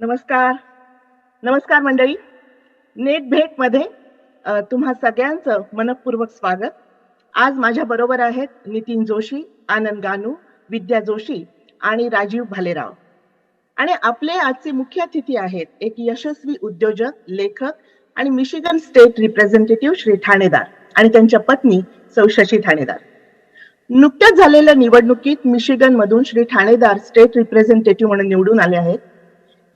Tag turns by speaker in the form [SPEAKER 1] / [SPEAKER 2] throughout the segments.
[SPEAKER 1] नमस्कार. नमस्कार मंडळी. नेट भेटमध्ये तुम्हा सगळ्यांचं मनःपूर्वक स्वागत. आज माझ्या बरोबर आहेत नितीन जोशी, आनंद गानू, विद्या जोशी आणि राजीव भालेराव. आणि आपले आजचे मुख्य अतिथी आहेत एक यशस्वी उद्योजक, लेखक आणि Michigan state representative Shri Thanedar आणि त्यांच्या पत्नी सौ शशी ठाणेदार. नुकत्याच झालेल्या निवडणुकीत मिशिगन मधून श्री ठाणेदार स्टेट रिप्रेझेंटेटिव्ह म्हणून निवडून आले आहेत.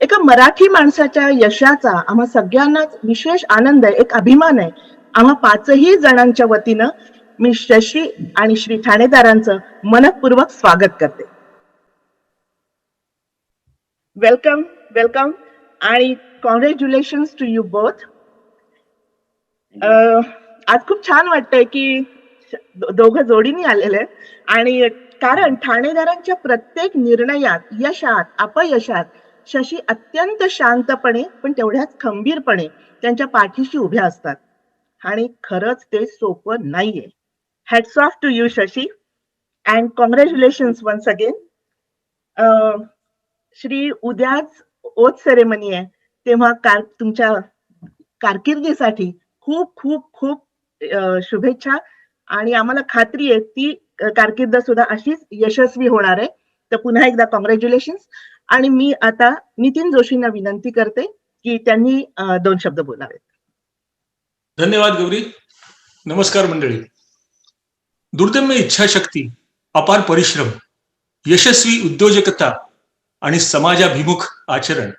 [SPEAKER 1] एका मराठी माणसाच्या यशाचा आम्हा सगळ्यांनाच विशेष आनंद आहे, एक अभिमान आहे. आम्हा पाचही जणांच्या वतीनं मी शशी आणि श्री ठाणेदारांचं मनःपूर्वक स्वागत करते. वेलकम वेलकम आणि कॉंग्रॅच्युलेशन्स टू यू बोथ. आज खूप छान वाटतंय की दोघं जोडीने आलेले आहेत आणि कारण ठाणेदारांच्या प्रत्येक निर्णयात, यशात, अपयशात शशी अत्यंत शांतपणे पण तेवढ्याच खंबीरपणे त्यांच्या पाठीशी उभ्या असतात आणि खरंच ते सोपं नाहीये. Hats off to you Shashi and congratulations once again. Shri उद्याच ओथ सेरेमनी आहे, तेव्हा तुमच्या कारकिर्दीसाठी खूप खूप खूप शुभेच्छा आणि आम्हाला खात्री आहे ती कारकीर्द सुद्धा अशीच यशस्वी होणार आहे. तर पुन्हा एकदा कॉंग्रॅच्युलेशन्स. आणि मी आता नितीन जोशींना विनंती करते की त्यांनी 2 शब्द बोलावेत.
[SPEAKER 2] धन्यवाद गौरी. नमस्कार मंडळी. दुर्दम्य इच्छाशक्ती, अपार परिश्रम, यशस्वी उद्योजकता आणि समाजाभिमुख आचरण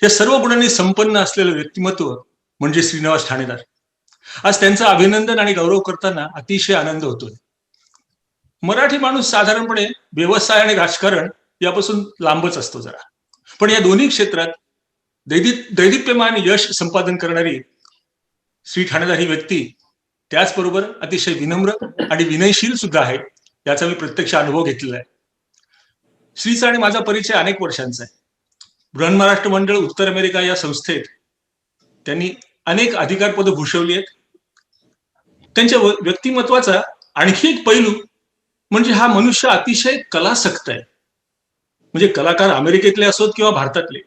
[SPEAKER 2] या सर्व गुणांनी संपन्न असलेलं व्यक्तिमत्व म्हणजे श्रीनिवास ठाणेदार. आज त्यांचं अभिनंदन आणि गौरव करताना अतिशय आनंद होतोय. मराठी माणूस साधारणपणे व्यवसाय आणि राजकारण यापासून लांबच असतो जरा, पण या दोन्ही क्षेत्रात दैदिप्यमान यश संपादन करणारी श्री ठाणेदार ही व्यक्ती त्याचबरोबर अतिशय विनम्र आणि विनयशील सुद्धा आहे, याचा मी प्रत्यक्ष अनुभव घेतलेला आहे. श्रीचा आणि माझा परिचय अनेक वर्षांचा आहे. बृहन्महाराष्ट्र मंडळ उत्तर अमेरिका या संस्थेत त्यांनी अनेक अधिकारपदं भूषवली आहेत. त्यांच्या व्यक्तिमत्वाचा आणखी एक पैलू म्हणजे हा मनुष्य अतिशय कलासक्त आहे. म्हणजे कलाकार अमेरिकेतले असोत किंवा भारतातले,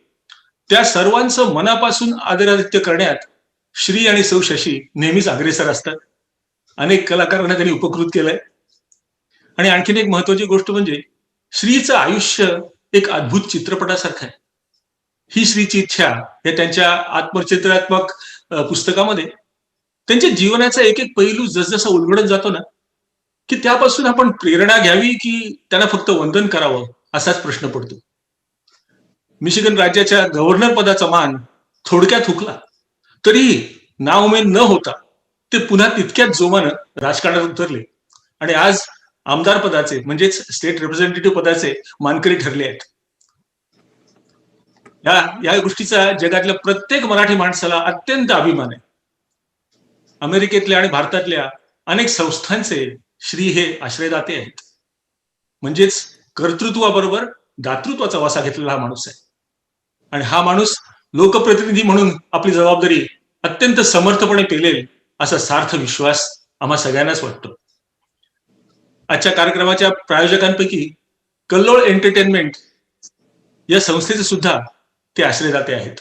[SPEAKER 2] त्या सर्वांचं मनापासून आदरातिथ्य करण्यात श्री आणि सौ शशी नेहमीच अग्रेसर असतात. अनेक कलाकारांना त्यांनी उपकृत केलंय. आणि आणखीन एक महत्वाची गोष्ट म्हणजे श्रीचं आयुष्य एक अद्भुत चित्रपटासारखं आहे. ही श्रीची इच्छा या त्यांच्या आत्मचित्रात्मक पुस्तकामध्ये त्यांच्या जीवनाचा एक एक पैलू जसजसा उलगडत जातो ना, की त्यापासून आपण प्रेरणा घ्यावी की त्यांना फक्त वंदन करावं असाच प्रश्न पडतो. मिशिगन राज्याच्या गव्हर्नर पदाचा मान थोडक्यात हुकला तरीही नाउमेद न होता ते पुन्हा तितक्याच जोमानं राजकारणात उतरले आणि आज आमदार पदाचे म्हणजेच स्टेट रिप्रेझेंटेटिव्ह पदाचे मानकरी ठरले आहेत. या गोष्टीचा जगातल्या प्रत्येक मराठी माणसाला अत्यंत अभिमान आहे. अमेरिकेतल्या आणि भारतातल्या अनेक संस्थांचे श्री हे आश्रयदाते आहेत. म्हणजेच कर्तृत्वाबरोबर दातृत्वाचा वासा घेतलेला हा माणूस आहे. आणि हा माणूस लोकप्रतिनिधी म्हणून आपली जबाबदारी अत्यंत समर्थपणे पेलेल असा सार्थ विश्वास आम्हा सगळ्यांनाच वाटतो. आजच्या कार्यक्रमाच्या प्रायोजकांपैकी कल्लोळ एंटरटेनमेंट या संस्थेचे सुद्धा ते आश्रयदाते आहेत.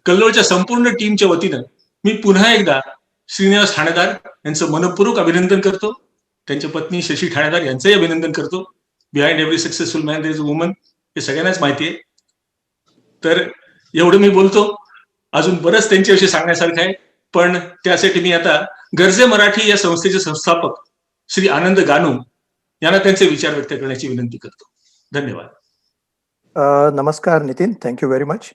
[SPEAKER 2] कल्लोळच्या संपूर्ण टीमच्या वतीनं मी पुन्हा एकदा श्रीनिवास ठाणेदार यांचं मनपूर्वक अभिनंदन करतो. त्यांच्या पत्नी शशी ठाणेदार यांचंही अभिनंदन करतो. Behind every successful man there is a woman, हे सगळ्यांनाच माहिती आहे. तर एवढं मी बोलतो. अजून बरंच त्यांच्याविषयी सांगण्यासारखं आहे, पण त्यासाठी मी आता गरजे मराठी या संस्थेचे संस्थापक श्री आनंद गानू यांना त्यांचे विचार व्यक्त करण्याची विनंती करतो. धन्यवाद.
[SPEAKER 3] नमस्कार Nitin, thank you very much.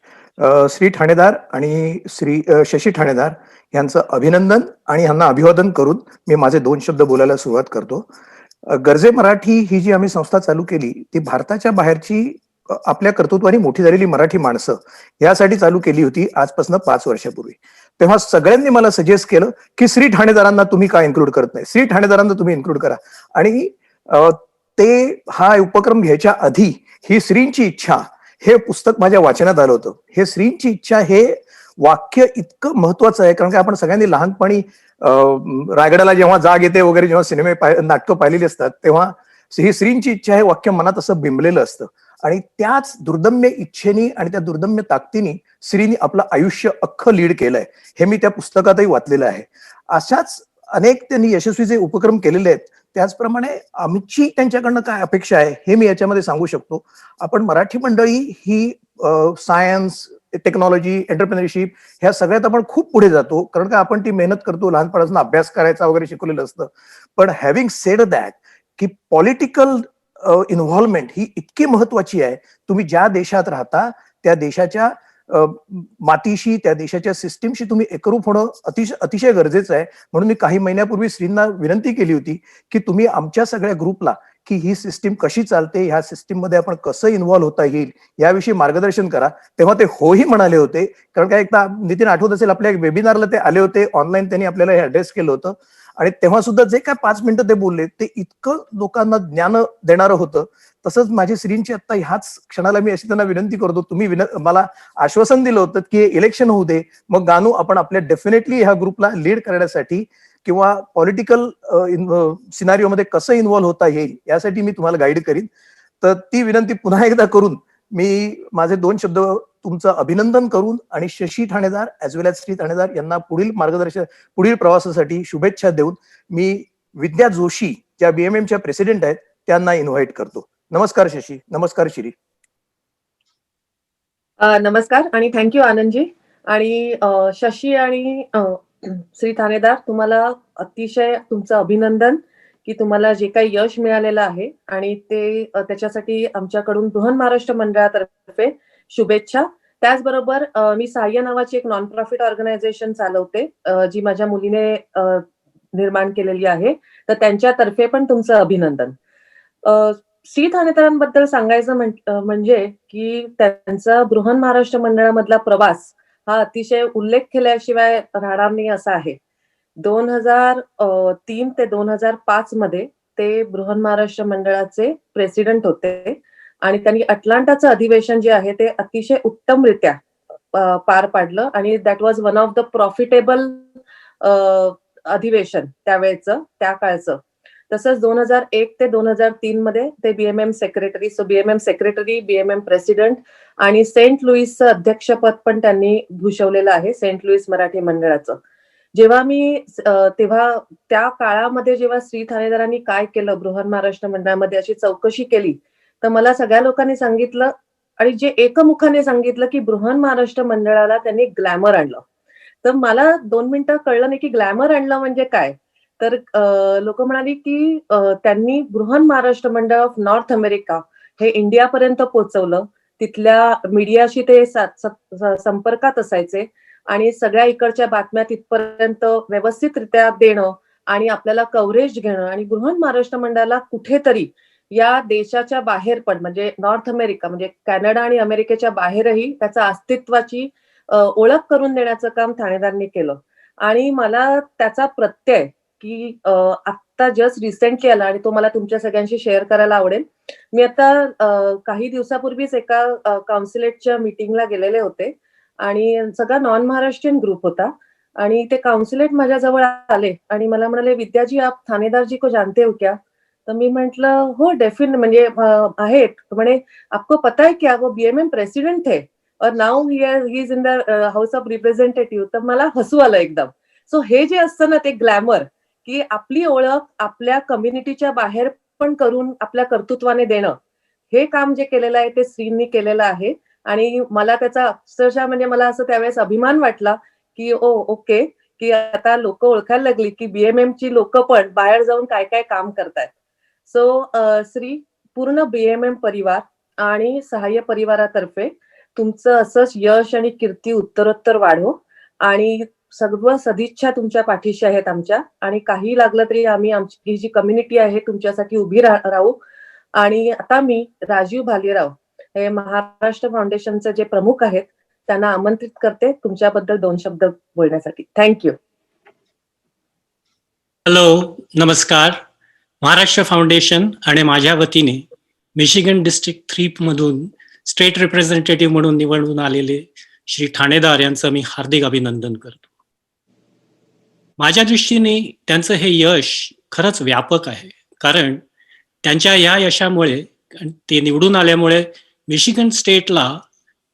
[SPEAKER 3] Shri Thanedar आणि श्री शशी ठाणेदार यांचं अभिनंदन आणि यांना अभिवादन करून मी माझे 2 शब्द बोलायला सुरुवात करतो. गरजे मराठी ही जी आम्ही संस्था चालू केली ती भारताच्या बाहेरची आपल्या कर्तृत्वाने मोठी झालेली मराठी माणसं यासाठी चालू केली होती आजपासून 5 वर्षापूर्वी. तेव्हा सगळ्यांनी मला सजेस्ट केलं की श्री ठाणेदारांना तुम्ही का इन्क्लूड करत नाही, श्री ठाणेदारांना तुम्ही इन्क्लूड करा. आणि ते हा उपक्रम घ्यायच्या आधी ही श्रींची इच्छा हे पुस्तक माझ्या वाचनात आलं होतं. हे श्रींची इच्छा हे वाक्य इतकं महत्वाचं आहे, कारण की आपण सगळ्यांनी लहानपणी रायगडाला जेव्हा जाग येते वगैरे जेव्हा सिनेमे नाटकं पाहिलेली असतात तेव्हा ही श्रींची इच्छा हे वाक्य मनात असं बिंबलेलं असतं. आणि त्याच दुर्दम्य इच्छेनी आणि त्या दुर्दम्य ताकदीने श्रीनी आपलं आयुष्य अख्खं लीड केलंय. हे मी त्या पुस्तकातही वाचलेलं आहे. अशाच अनेक त्यांनी यशस्वी जे उपक्रम केलेले आहेत, त्याचप्रमाणे आमची त्यांच्याकडनं काय अपेक्षा आहे हे मी याच्यामध्ये सांगू शकतो. आपण मराठी मंडळी ही सायन्स, टेक्नॉलॉजी, एंटरप्रेन्योरशिप ह्या सगळ्यात आपण खूप पुढे जातो, कारण का आपण ती मेहनत करतो, लहानपणापासून अभ्यास करायचा वगैरे शिकवलेलं असतं. पण हॅव्हिंग सेड दॅट, की पॉलिटिकल इन्व्हॉल्वमेंट ही इतकी महत्वाची आहे. तुम्ही ज्या देशात राहता त्या देशाच्या मातीशी, त्या देशाच्या सिस्टीमशी तुम्ही एकरूप होणं अतिशय गरजेचं आहे. म्हणून मी काही महिन्यापूर्वी श्रींना विनंती केली होती की तुम्ही आमच्या सगळ्या ग्रुपला की ही सिस्टीम कशी चालते, ह्या सिस्टीम मध्ये आपण कसं इन्व्हॉल्व्ह होता येईल याविषयी मार्गदर्शन करा. तेव्हा ते होही म्हणाले होते. कारण काय, एकदा नितीन आठवत असेल, आपल्या एक वेबिनारला ते आले होते ऑनलाईन, त्यांनी आपल्याला हे ऍड्रेस केलं होतं. आणि तेव्हा सुद्धा जे काय 5 मिनिटं ते बोलले ते इतकं लोकांना ज्ञान देणारं होतं. तसंच माझी श्रींची आता ह्याच क्षणाला मी अशी त्यांना विनंती करतो, तुम्ही मला आश्वासन दिलं होतं की इलेक्शन होऊ दे, मग गानू आपण आपल्या डेफिनेटली ह्या ग्रुपला लीड करण्यासाठी किंवा पॉलिटिकल सिनारिओ मध्ये कसं इन्व्हॉल्व्ह होता येईल यासाठी मी तुम्हाला गाईड करीन. तर ती विनंती पुन्हा एकदा करून मी माझे 2 शब्द तुमचं अभिनंदन करून आणि शशी ठाणेदार ऍज वेल एज श्री ठाणेदार यांना पुढील मार्गदर्शन, पुढील प्रवासासाठी शुभेच्छा देऊन मी विद्या जोशी ज्या बीएमएमच्या प्रेसिडेंट आहेत त्यांना इन्व्हाइट करतो. नमस्कार शशी. नमस्कार श्री.
[SPEAKER 4] नमस्कार आणि थँक्यू आनंदजी. आणि शशी आणि श्री ठाणेदार, तुम्हाला अतिशय तुमचं अभिनंदन की तुम्हाला जे काही यश मिळालेलं आहे आणि ते त्याच्यासाठी आमच्याकडून बृहन महाराष्ट्र मंडळातर्फे शुभेच्छा. त्याचबरोबर मी साह्य नावाची एक नॉन प्रॉफिट ऑर्गनायझेशन चालवते, जी माझ्या मुलीने निर्माण केलेली आहे, तर त्यांच्यातर्फे पण तुमचं अभिनंदन. श्री ठाणेदारांबद्दल सांगायचं म्हणजे की त्यांचा बृहन महाराष्ट्र मंडळामधला प्रवास हा अतिशय उल्लेख केल्याशिवाय राहणार नाही असा आहे. 2003 ते 2005 मध्ये ते बृहन महाराष्ट्र मंडळाचे प्रेसिडेंट होते आणि त्यांनी अटलांटाचं अधिवेशन जे आहे ते अतिशय उत्तमरित्या पार पाडलं आणि that was one of the profitable अधिवेशन त्यावेळेचं, त्या काळचं. तसंच 2001 ते 2003 मध्ये ते BMM secretary, BMM secretary, BMM president आणि सेंट लुईसचं अध्यक्षपद पण त्यांनी भूषवलेलं आहे, सेंट लुईस मराठी मंडळाचं. जेव्हा मी तेव्हा त्या काळामध्ये जेव्हा श्री ठाणेदारांनी काय केलं बृहन महाराष्ट्र मंडळामध्ये अशी चौकशी केली, तर मला सगळ्या लोकांनी सांगितलं आणि जे एकमुखाने सांगितलं की बृहन महाराष्ट्र मंडळाला त्यांनी ग्लॅमर आणलं. तर मला 2 मिनिटं कळलं नाही की ग्लॅमर आणलं म्हणजे काय. तर लोक म्हणाली की त्यांनी बृहन महाराष्ट्र मंडळ ऑफ नॉर्थ अमेरिका हे इंडियापर्यंत पोहोचवलं. तिथल्या मीडियाशी ते संपर्कात असायचे आणि सगळ्या इकडच्या बातम्या तिथपर्यंत व्यवस्थितरित्या देणं आणि आपल्याला कव्हरेज घेणं आणि बृहन महाराष्ट्र मंडळाला कुठेतरी या देशाच्या बाहेर पण, म्हणजे नॉर्थ अमेरिका म्हणजे कॅनडा आणि अमेरिकेच्या बाहेरही त्याच्या अस्तित्वाची ओळख करून देण्याचं काम ठाणेदारांनी केलं. आणि मला त्याचा प्रत्यय की आता जस्ट रिसेंटली आला आणि तो मला तुमच्या सगळ्यांशी शेअर करायला आवडेल. मी आता काही दिवसापूर्वीच एका काउन्सिलेटच्या मीटिंगला गेलेले होते आणि सगळा नॉन महाराष्ट्रीयन ग्रुप होता आणि ते काउन्सिलेट माझ्या जवळ आले आणि मला म्हणाले, विद्याजी आप थानेदार जी को जानते हो क्या? तर मी म्हंटल हो डेफिनेट, म्हणजे आहेत. म्हणे आपको पता है क्या वो बीएमएम प्रेसिडेंट थे और now he is in the house of representative. तर मला हसू आलं एकदम. सो हे जे असतं ना ते ग्लॅमर, की आपली ओळख आपल्या कम्युनिटीच्या बाहेर पण करून आपल्या कर्तृत्वाने देणं, हे काम जे केलेलं आहे ते श्रींनी केलेलं आहे. आणि मला त्याचा अक्षरशः म्हणजे मला असं त्यावेळेस अभिमान वाटला की ओके, की आता लोक ओळखायला लागली की बीएमएम ची लोक पण बाहेर जाऊन काय काय काम करतायत. सो श्री, पूर्ण बीएमएम परिवार आणि सहाय्य परिवारातर्फे तुमचं असंच यश आणि कीर्ती उत्तरोत्तर वाढो आणि सर्व सदिच्छा तुमच्या पाठीशी आहेत आमच्या. आणि काही लागलं तरी आम्ही आमची ही जी कम्युनिटी आहे तुमच्यासाठी उभी राहू. आणि आता मी राजीव भालेराव हे महाराष्ट्र फाउंडेशनचे जे प्रमुख आहेत त्यांना आमंत्रित करते तुमच्याबद्दल 2 शब्द बोलण्यासाठी. थँक्यू.
[SPEAKER 5] हॅलो, नमस्कार. महाराष्ट्र फाउंडेशन आणि माझ्या वतीने मिशिगन डिस्ट्रिक्ट 3 मधून स्टेट रिप्रेझेंटेटिव्ह म्हणून निवडून आलेले श्री ठाणेदार यांचं मी हार्दिक अभिनंदन करतो. माझ्या दृष्टीने त्यांचं हे यश खरंच व्यापक आहे, कारण त्यांच्या या यशामुळे, ते निवडून आल्यामुळे मिशिगन स्टेटला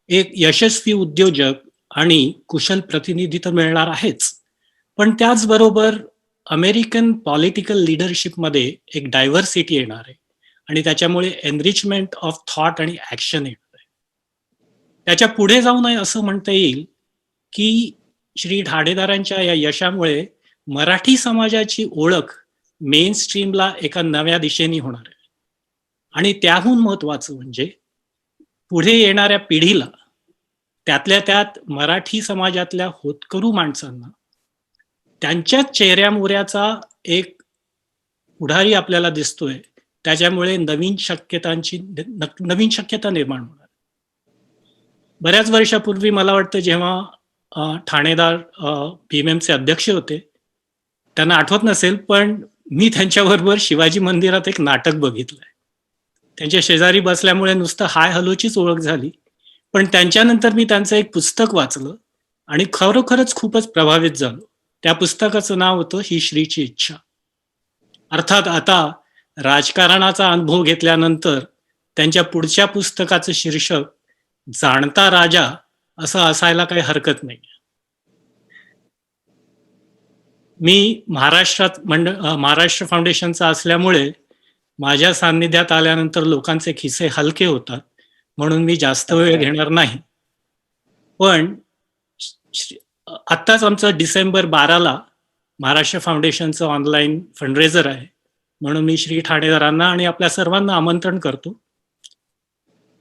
[SPEAKER 5] एक यशस्वी उद्योजक आणि कुशल प्रतिनिधी तर मिळणार आहेच, पण त्याचबरोबर अमेरिकन पॉलिटिकल लिडरशिपमध्ये एक डायव्हर्सिटी येणार आहे आणि त्याच्यामुळे एनरिचमेंट ऑफ थॉट आणि ऍक्शन येणार आहे. त्याच्या पुढे जाऊ नये असं म्हणता येईल की श्री ठाणेदारांच्या या यशामुळे मराठी समाजाची ओळख मेन स्ट्रीमला एका नव्या दिशेने होणार आहे. आणि त्याहून महत्वाचं म्हणजे पुढे येणाऱ्या पिढीला, त्यातल्या त्यात मराठी समाजातल्या होतकरू माणसांना, त्यांच्याच चेहऱ्यामोऱ्याचा एक पुढारी आपल्याला दिसतोय. त्याच्यामुळे नवीन शक्यता निर्माण होणार. बऱ्याच वर्षापूर्वी मला वाटतं जेव्हा ठाणेदार BMMचे अध्यक्ष होते, त्यांना आठवत नसेल पण मी त्यांच्याबरोबर शिवाजी मंदिरात एक नाटक बघितलंय. त्यांच्या शेजारी बसल्यामुळे नुसतं हाय हॅलोचीच ओळख झाली, पण त्यांच्यानंतर मी त्यांचं एक पुस्तक वाचलं आणि खरोखरच खूपच प्रभावित झालो. त्या पुस्तकाचं नाव होतं ही श्रीची इच्छा. अर्थात आता राजकारणाचा अनुभव घेतल्यानंतर त्यांच्या पुढच्या पुस्तकाचं शीर्षक जाणता राजा असं असायला काही हरकत नाही. मी महाराष्ट्र फाउंडेशनचा असल्यामुळे माझ्या सान्निध्यात आल्यानंतर लोकांचे खिसे हलके होतात, म्हणून मी जास्त वेळ घेणार नाही. पण आत्ताच आमचं डिसेंबर 12ला महाराष्ट्र फाउंडेशनचं ऑनलाईन फंडरेझर आहे, म्हणून मी श्री ठाणेदारांना आणि आपल्या सर्वांना आमंत्रण करतो.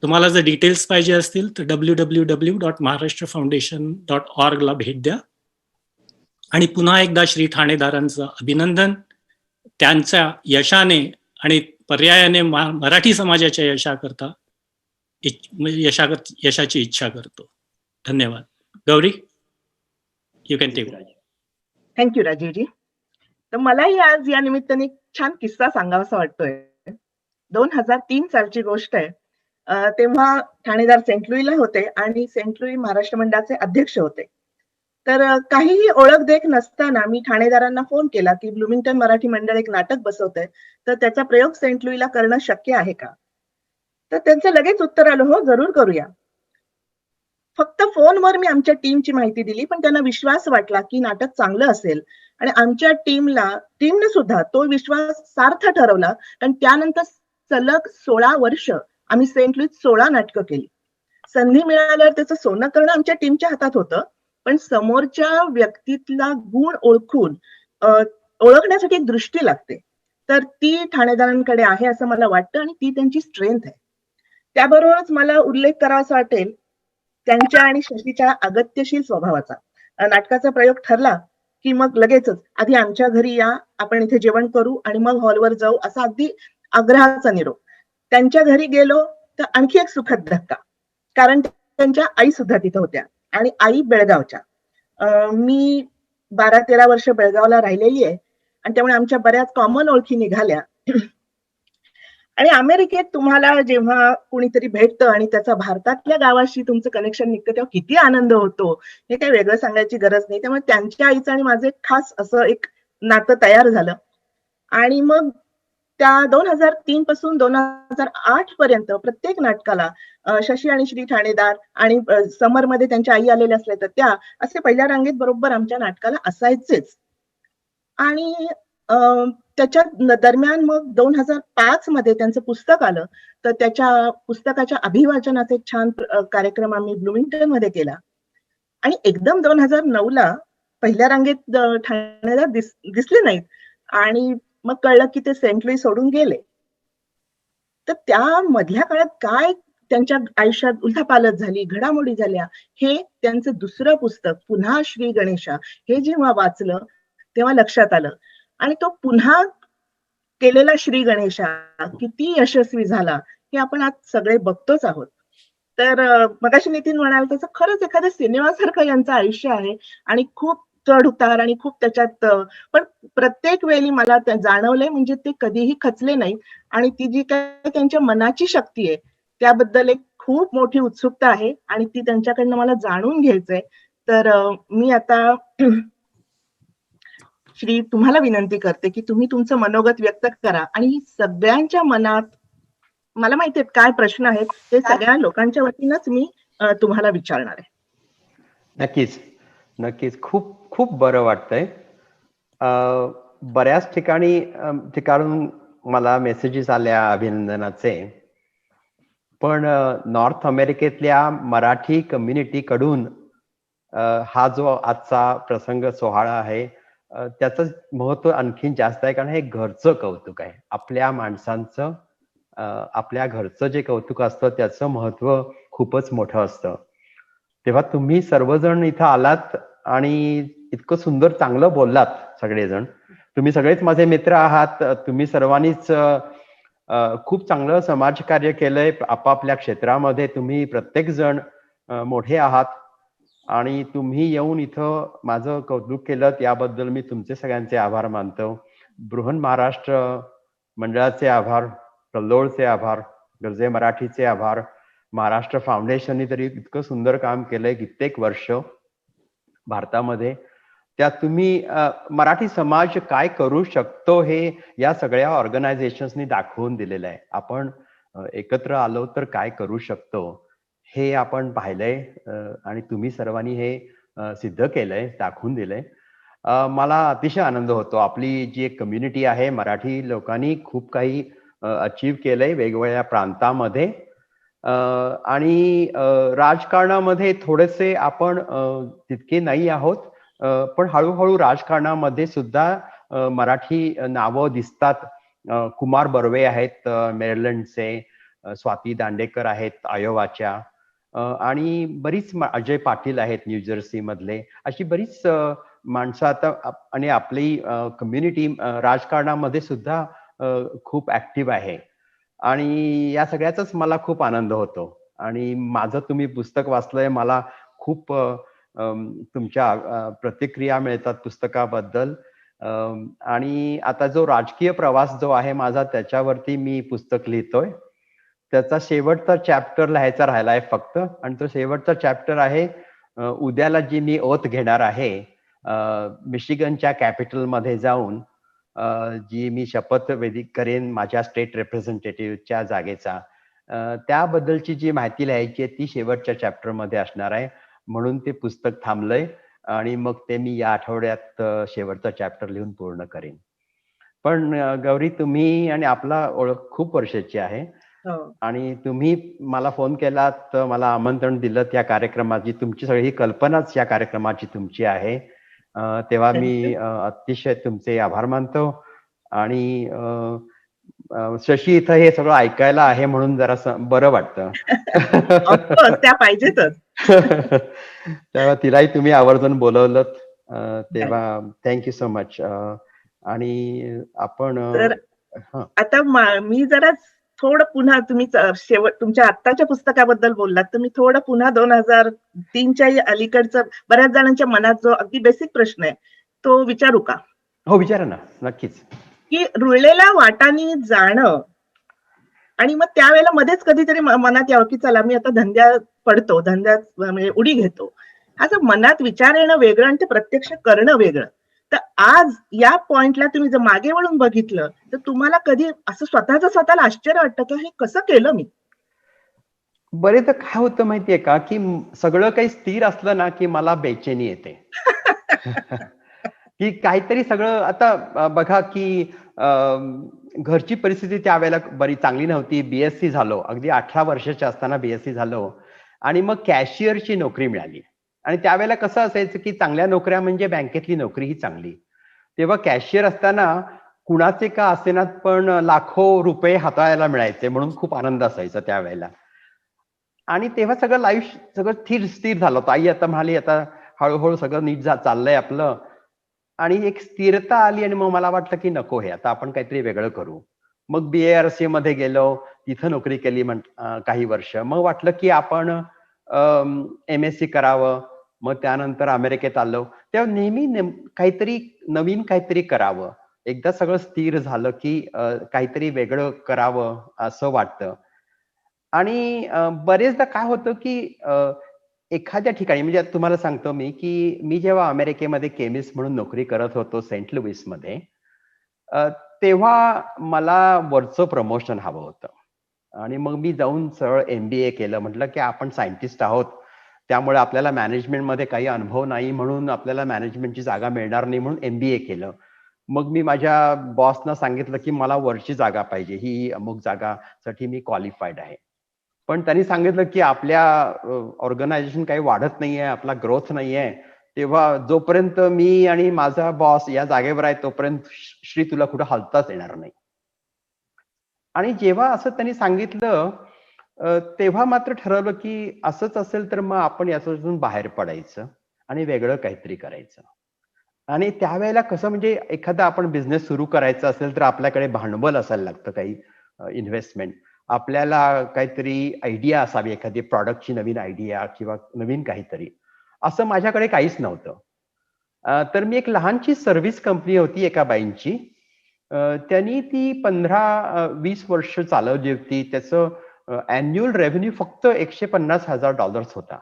[SPEAKER 5] तुम्हाला जर डिटेल्स पाहिजे असतील तर www.maharashtrafoundation.org ला भेट द्या. आणि पुन्हा एकदा श्री ठाणेदारांचं अभिनंदन. त्यांच्या यशाने आणि पर्यायाने मराठी समाजाच्या यशाची इच्छा करतो. धन्यवाद. Gauri, you can take.
[SPEAKER 1] Thank you Rajivji. तर मलाही आज या निमित्ताने एक छान किस्सा सांगावासा वाटतोय. 2003 सालची गोष्ट आहे. तेव्हा ठाणेदार सेंट लुईला होते आणि सेंट लुई महाराष्ट्र मंडळाचे अध्यक्ष होते. तर काहीही ओळख देख नसताना मी ठाणेदारांना फोन केला की ब्लूमिंग्टन मराठी मंडळ एक नाटक बसवतंय, तर त्याचा प्रयोग सेंट लुईला करणं शक्य आहे का? तर त्यांचं लगेच उत्तर आलं, हो जरूर करूया. फक्त फोनवर मी आमच्या टीमची माहिती दिली, पण त्यांना विश्वास वाटला की नाटक चांगलं असेल आणि आमच्या टीमने सुद्धा तो विश्वास सार्थ ठरवला. कारण त्यानंतर सलग 16 वर्ष आम्ही सेंट लुईत 16 नाटकं केली. संधी मिळाल्यावर त्याचं सोनं करणं आमच्या टीमच्या हातात होतं, पण समोरच्या व्यक्तीतला गुण ओळखून ओळखण्यासाठी एक दृष्टी लागते. तर ती ठाणेदारांकडे आहे असं मला वाटतं आणि ती त्यांची स्ट्रेंथ आहे. त्याबरोबरच मला उल्लेख करावासा वाटेल त्यांच्या आणि शशीच्या अगत्यशील स्वभावाचा. नाटकाचा प्रयोग ठरला की मग लगेचच आधी आमच्या घरी या, आपण इथे जेवण करू आणि मग हॉलवर जाऊ, असा अगदी आग्रहाचा निरोप. त्यांच्या घरी गेलो तर आणखी एक सुखद धक्का, कारण त्यांच्या आई सुद्धा तिथं होत्या आणि आई बेळगावच्या. मी 12-13 वर्ष बेळगावला राहिलेली आहे आणि त्यामुळे आमच्या बऱ्याच कॉमन ओळखी निघाल्या. आणि अमेरिकेत तुम्हाला जेव्हा कोणीतरी भेटतं आणि त्याचा भारतातल्या गावाशी तुमचं कनेक्शन निघतं तेव्हा किती आनंद होतो हे काही वेगळं सांगायची गरज नाही. त्यामुळे त्यांच्या आईचं आणि माझं खास असं एक नातं तयार झालं. आणि मग त्या 2003 पासून 2008 पर्यंत प्रत्येक नाटकाला शशी आणि श्री ठाणेदार आणि समरमध्ये त्यांच्या आई आलेल्या असल्या तर त्या असे पहिल्या रांगेत बरोबर आमच्या नाटकाला असायचेच. आणि त्याच्या दरम्यान मग 2005 मध्ये त्यांचं पुस्तक आलं, तर त्याच्या पुस्तकाच्या अभिवाचनाचा एक छान कार्यक्रम आम्ही ब्लूमिंग्टन मध्ये केला. आणि एकदम 2009ला पहिल्या रांगेत ठाणेदार दिसले नाहीत आणि मग कळलं की ते सेंट लुई सोडून गेले. तर त्या मधल्या काळात काय त्यांच्या आयुष्यात उलथापालथ झाली, घडामोडी झाल्या, हे त्यांचं दुसरं पुस्तक पुन्हा श्री गणेशा हे जेव्हा वाचलं तेव्हा लक्षात आलं. आणि तो पुन्हा केलेला श्री गणेशा किती यशस्वी झाला हे आपण आज सगळे बघतोच आहोत. तर मगाशी नितीन म्हणाल तसं खरंच एखाद्या सिनेमासारखं यांचं आयुष्य आहे आणि खूप चढ उतार आणि खूप त्याच्यात, पण प्रत्येक वेळी मला जाणवलंय म्हणजे ते कधीही खचले नाही. आणि ती जी काय त्यांच्या मनाची शक्ती आहे त्याबद्दल एक खूप मोठी उत्सुकता आहे आणि ती त्यांच्याकडनं मला जाणून घ्यायचंय. तर मी आता श्री तुम्हाला विनंती करते की तुम्ही तुमचं मनोगत व्यक्त करा आणि सगळ्यांच्या मनात मला माहिती आहेत काय प्रश्न आहेत ते सगळ्या लोकांच्या वतीनंच मी तुम्हाला विचारणार आहे.
[SPEAKER 6] नक्कीच, नक्कीच. खूप खूप बरं वाटतंय. बऱ्याच ठिकाणून मला मेसेजेस आल्या अभिनंदनाचे. पण नॉर्थ अमेरिकेतल्या मराठी कम्युनिटीकडून हा जो आजचा प्रसंग सोहळा आहे त्याचं महत्व आणखीन जास्त आहे, कारण हे घरचं कौतुक आहे. आपल्या माणसांचं आपल्या घरचं जे कौतुक असतं त्याचं महत्व खूपच मोठं असतं. तेव्हा तुम्ही सर्वजण इथं आलात आणि इतकं सुंदर चांगलं बोललात सगळेजण. तुम्ही सगळेच माझे मित्र आहात. तुम्ही सर्वांनीच खूप चांगलं समाजकार्य केलंय आपापल्या क्षेत्रामध्ये. तुम्ही प्रत्येक जण मोठे आहात आणि तुम्ही येऊन इथं माझं कौतुक केलं याबद्दल मी तुमचे सगळ्यांचे आभार मानतो. बृहन महाराष्ट्र मंडळाचे आभार, कल्लोळचे आभार, गरजे मराठीचे आभार, महाराष्ट्र फाउंडेशनने तरी इतकं सुंदर काम केलंय कित्येक वर्ष भारतामध्ये. त्यात तुम्ही मराठी समाज काय करू शकतो हे या सगळ्या ऑर्गनायझेशन्सनी दाखवून दिलेलं आहे. आपण एकत्र आलो तर काय करू शकतो हे आपण पाहिलंय आणि तुम्ही सर्वांनी हे सिद्ध केलंय, दाखवून दिलंय. मला अतिशय आनंद होतो. आपली जी एक कम्युनिटी आहे, मराठी लोकांनी खूप काही अचीव केलंय वेगवेगळ्या प्रांतामध्ये. आणि राजकारणामध्ये थोडेसे आपण तितके नाही आहोत, पण हळूहळू राजकारणामध्ये सुद्धा मराठी नावं दिसतात. कुमार बर्वे आहेत मेरीलँडचे, स्वाती दांडेकर आहेत आयोवाच्या, आणि बरीच अजय पाटील आहेत न्यूजर्सी मधले. अशी बरीच माणसं आता आणि आपली कम्युनिटी राजकारणामध्ये सुद्धा खूप ऍक्टिव्ह आहे. आणि या सगळ्याचाच मला खूप आनंद होतो. आणि माझं तुम्ही पुस्तक वाचलंय, मला खूप तुमच्या प्रतिक्रिया मिळतात पुस्तकाबद्दल. आणि आता जो राजकीय प्रवास जो आहे माझा त्याच्यावरती मी पुस्तक लिहितोय. त्याचा शेवटचा चॅप्टर लिहायचा राहिलाय फक्त, आणि तो शेवटचा चॅप्टर आहे उद्याला जी मी ओथ घेणार आहे मिशिगनच्या कॅपिटलमध्ये जाऊन, जी मी शपथविधी करेन माझ्या स्टेट रिप्रेझेंटेटिव्हच्या जागेचा, त्याबद्दलची जी माहिती लिहायची आहे ती शेवटच्या चॅप्टरमध्ये असणार आहे. म्हणून ते पुस्तक थांबलंय आणि मग ते मी या आठवड्यात शेवटचा चॅप्टर लिहून पूर्ण करेन. पण गौरी, तुम्ही आणि आपला ओळख खूप वर्षाची आहे आणि तुम्ही मला फोन केलात, मला आमंत्रण दिलं त्या कार्यक्रमाची. तुमची सगळी ही कल्पनाच या कार्यक्रमाची तुमची आहे. तेव्हा मी अतिशय तुमचे आभार मानतो. आणि शशी इथं हे सगळं ऐकायला आहे म्हणून जरा बरं वाटतं.
[SPEAKER 1] त्या पाहिजेतच.
[SPEAKER 6] तेव्हा तिलाही तुम्ही आवर्जून बोलवलं, तेव्हा थँक्यू सो मच. आणि आपण
[SPEAKER 1] आता मी जरा थोडं पुन्हा, तुम्ही शेवट तुमच्या आत्ताच्या पुस्तकाबद्दल बोललात, तर मी थोडं पुन्हा 2003च्या अलीकडचं बऱ्याच जणांच्या मनात जो अगदी बेसिक प्रश्न आहे तो विचारू का?
[SPEAKER 6] हो, विचारा ना, नक्कीच.
[SPEAKER 1] की रुळलेल्या वाटांनी जाणं आणि मग त्यावेळेला मध्येच कधीतरी मनात यावं की चला मी आता धंद्यात म्हणजे उडी घेतो, असं मनात विचार येणं वेगळं आणि ते प्रत्यक्ष करणं वेगळं. तर आज या पॉइंटला तुम्ही जर मागे वळून बघितलं तर तुम्हाला कधी असं स्वतःला आश्चर्य वाटतं का हे कसं केलं मी?
[SPEAKER 6] बरेचदा काय होतं माहितीये का, की सगळं काही स्थिर असलं ना की मला बेचैनी येते. की काहीतरी सगळं, आता बघा की घरची परिस्थिती त्यावेळेला बरी चांगली नव्हती. बीएससी झालो, अगदी 18 वर्षाचे असताना बीएससी झालो आणि मग कॅशियरची नोकरी मिळाली. आणि त्यावेळेला कसं असायचं की चांगल्या नोकऱ्या म्हणजे बँकेतली नोकरी ही चांगली. तेव्हा कॅशियर असताना कुणाचे का असेनात पण लाखो रुपये हाताळायला मिळायचे, म्हणून खूप आनंद असायचा त्यावेळेला. आणि तेव्हा सगळं लाईफ सगळं स्थिर झालं होतं. आई आता म्हणाली आता हळूहळू सगळं नीट चाललंय आपलं, आणि एक स्थिरता आली. आणि मग मला वाटलं की नको, हे आता आपण काहीतरी वेगळं करू. मग BARC मध्ये गेलो, तिथं नोकरी केली काही वर्ष. मग वाटलं की आपण MSc करावं. मग त्यानंतर अमेरिकेत आलो. तेव्हा नेहमी काहीतरी नवीन काहीतरी करावं. एकदा सगळं स्थिर झालं की काहीतरी वेगळं करावं असं वाटतं. आणि बरेचदा काय होतं की एखाद्या ठिकाणी, म्हणजे तुम्हाला सांगतो मी की मी जेव्हा अमेरिकेमध्ये केमिस्ट म्हणून नोकरी करत होतो सेंट लुईस मध्ये, तेव्हा मला वरचं प्रमोशन हवं होतं. आणि मग मी जाऊन सरळ MBA केलं. म्हटलं की आपण सायंटिस्ट आहोत, त्यामुळे आपल्याला मॅनेजमेंटमध्ये काही अनुभव नाही, म्हणून आपल्याला मॅनेजमेंटची जागा मिळणार नाही, म्हणून MBA केलं. मग मी माझ्या बॉसना सांगितलं की मला वरची जागा पाहिजे, ही अमुक जागासाठी मी क्वालिफाईड आहे. पण त्यांनी सांगितलं की आपल्या ऑर्गनायझेशन काही वाढत नाहीये, आपला ग्रोथ नाहीये. तेव्हा जोपर्यंत मी आणि माझा बॉस या जागेवर आहे तोपर्यंत श्री तुला कुठं हलताच येणार नाही. आणि जेव्हा असं त्यांनी सांगितलं तेव्हा मात्र ठरवलं की असंच असेल तर मग आपण याच्यातून बाहेर पडायचं आणि वेगळं काहीतरी करायचं. आणि त्यावेळेला कसं म्हणजे एखादा आपण बिझनेस सुरू करायचा असेल तर आपल्याकडे भांडवल असायला लागतं, काही इन्व्हेस्टमेंट. आपल्याला काहीतरी आयडिया असावी, एखादी प्रॉडक्टची नवीन आयडिया किंवा नवीन काहीतरी. असं माझ्याकडे काहीच नव्हतं. तर मी एक लहानशी सर्व्हिस कंपनी होती एका बाईंची. त्यांनी ती 15-20 वर्ष चालवली होती. त्याचं अॅन्युअल रेव्हेन्यू फक्त $150,000 होता.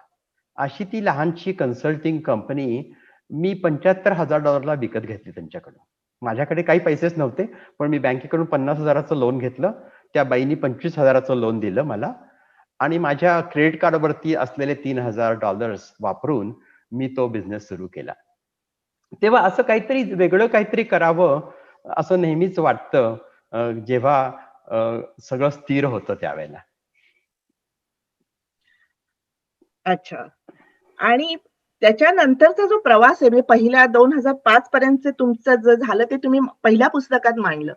[SPEAKER 6] अशी ती लहानशी कन्सल्टिंग कंपनी मी $75,000 विकत घेतली त्यांच्याकडून. माझ्याकडे काही पैसेच नव्हते, पण मी बँकेकडून 50,000चं लोन घेतलं. त्या बाईंनी 25,000चं लोन दिलं मला आणि माझ्या क्रेडिट कार्डवरती असलेले $3,000 वापरून मी तो बिझनेस सुरू केला. तेव्हा असं काहीतरी वेगळं काहीतरी करावं असं नेहमीच वाटतं जेव्हा सगळं स्थिर होतं त्यावेळेला.
[SPEAKER 1] अच्छा. आणि त्याच्यानंतरचा जो प्रवास आहे, म्हणजे पहिल्या 2005 पर्यंतचं तुमचं जे झालं ते तुम्ही पहिल्या पुस्तकात मांडलं.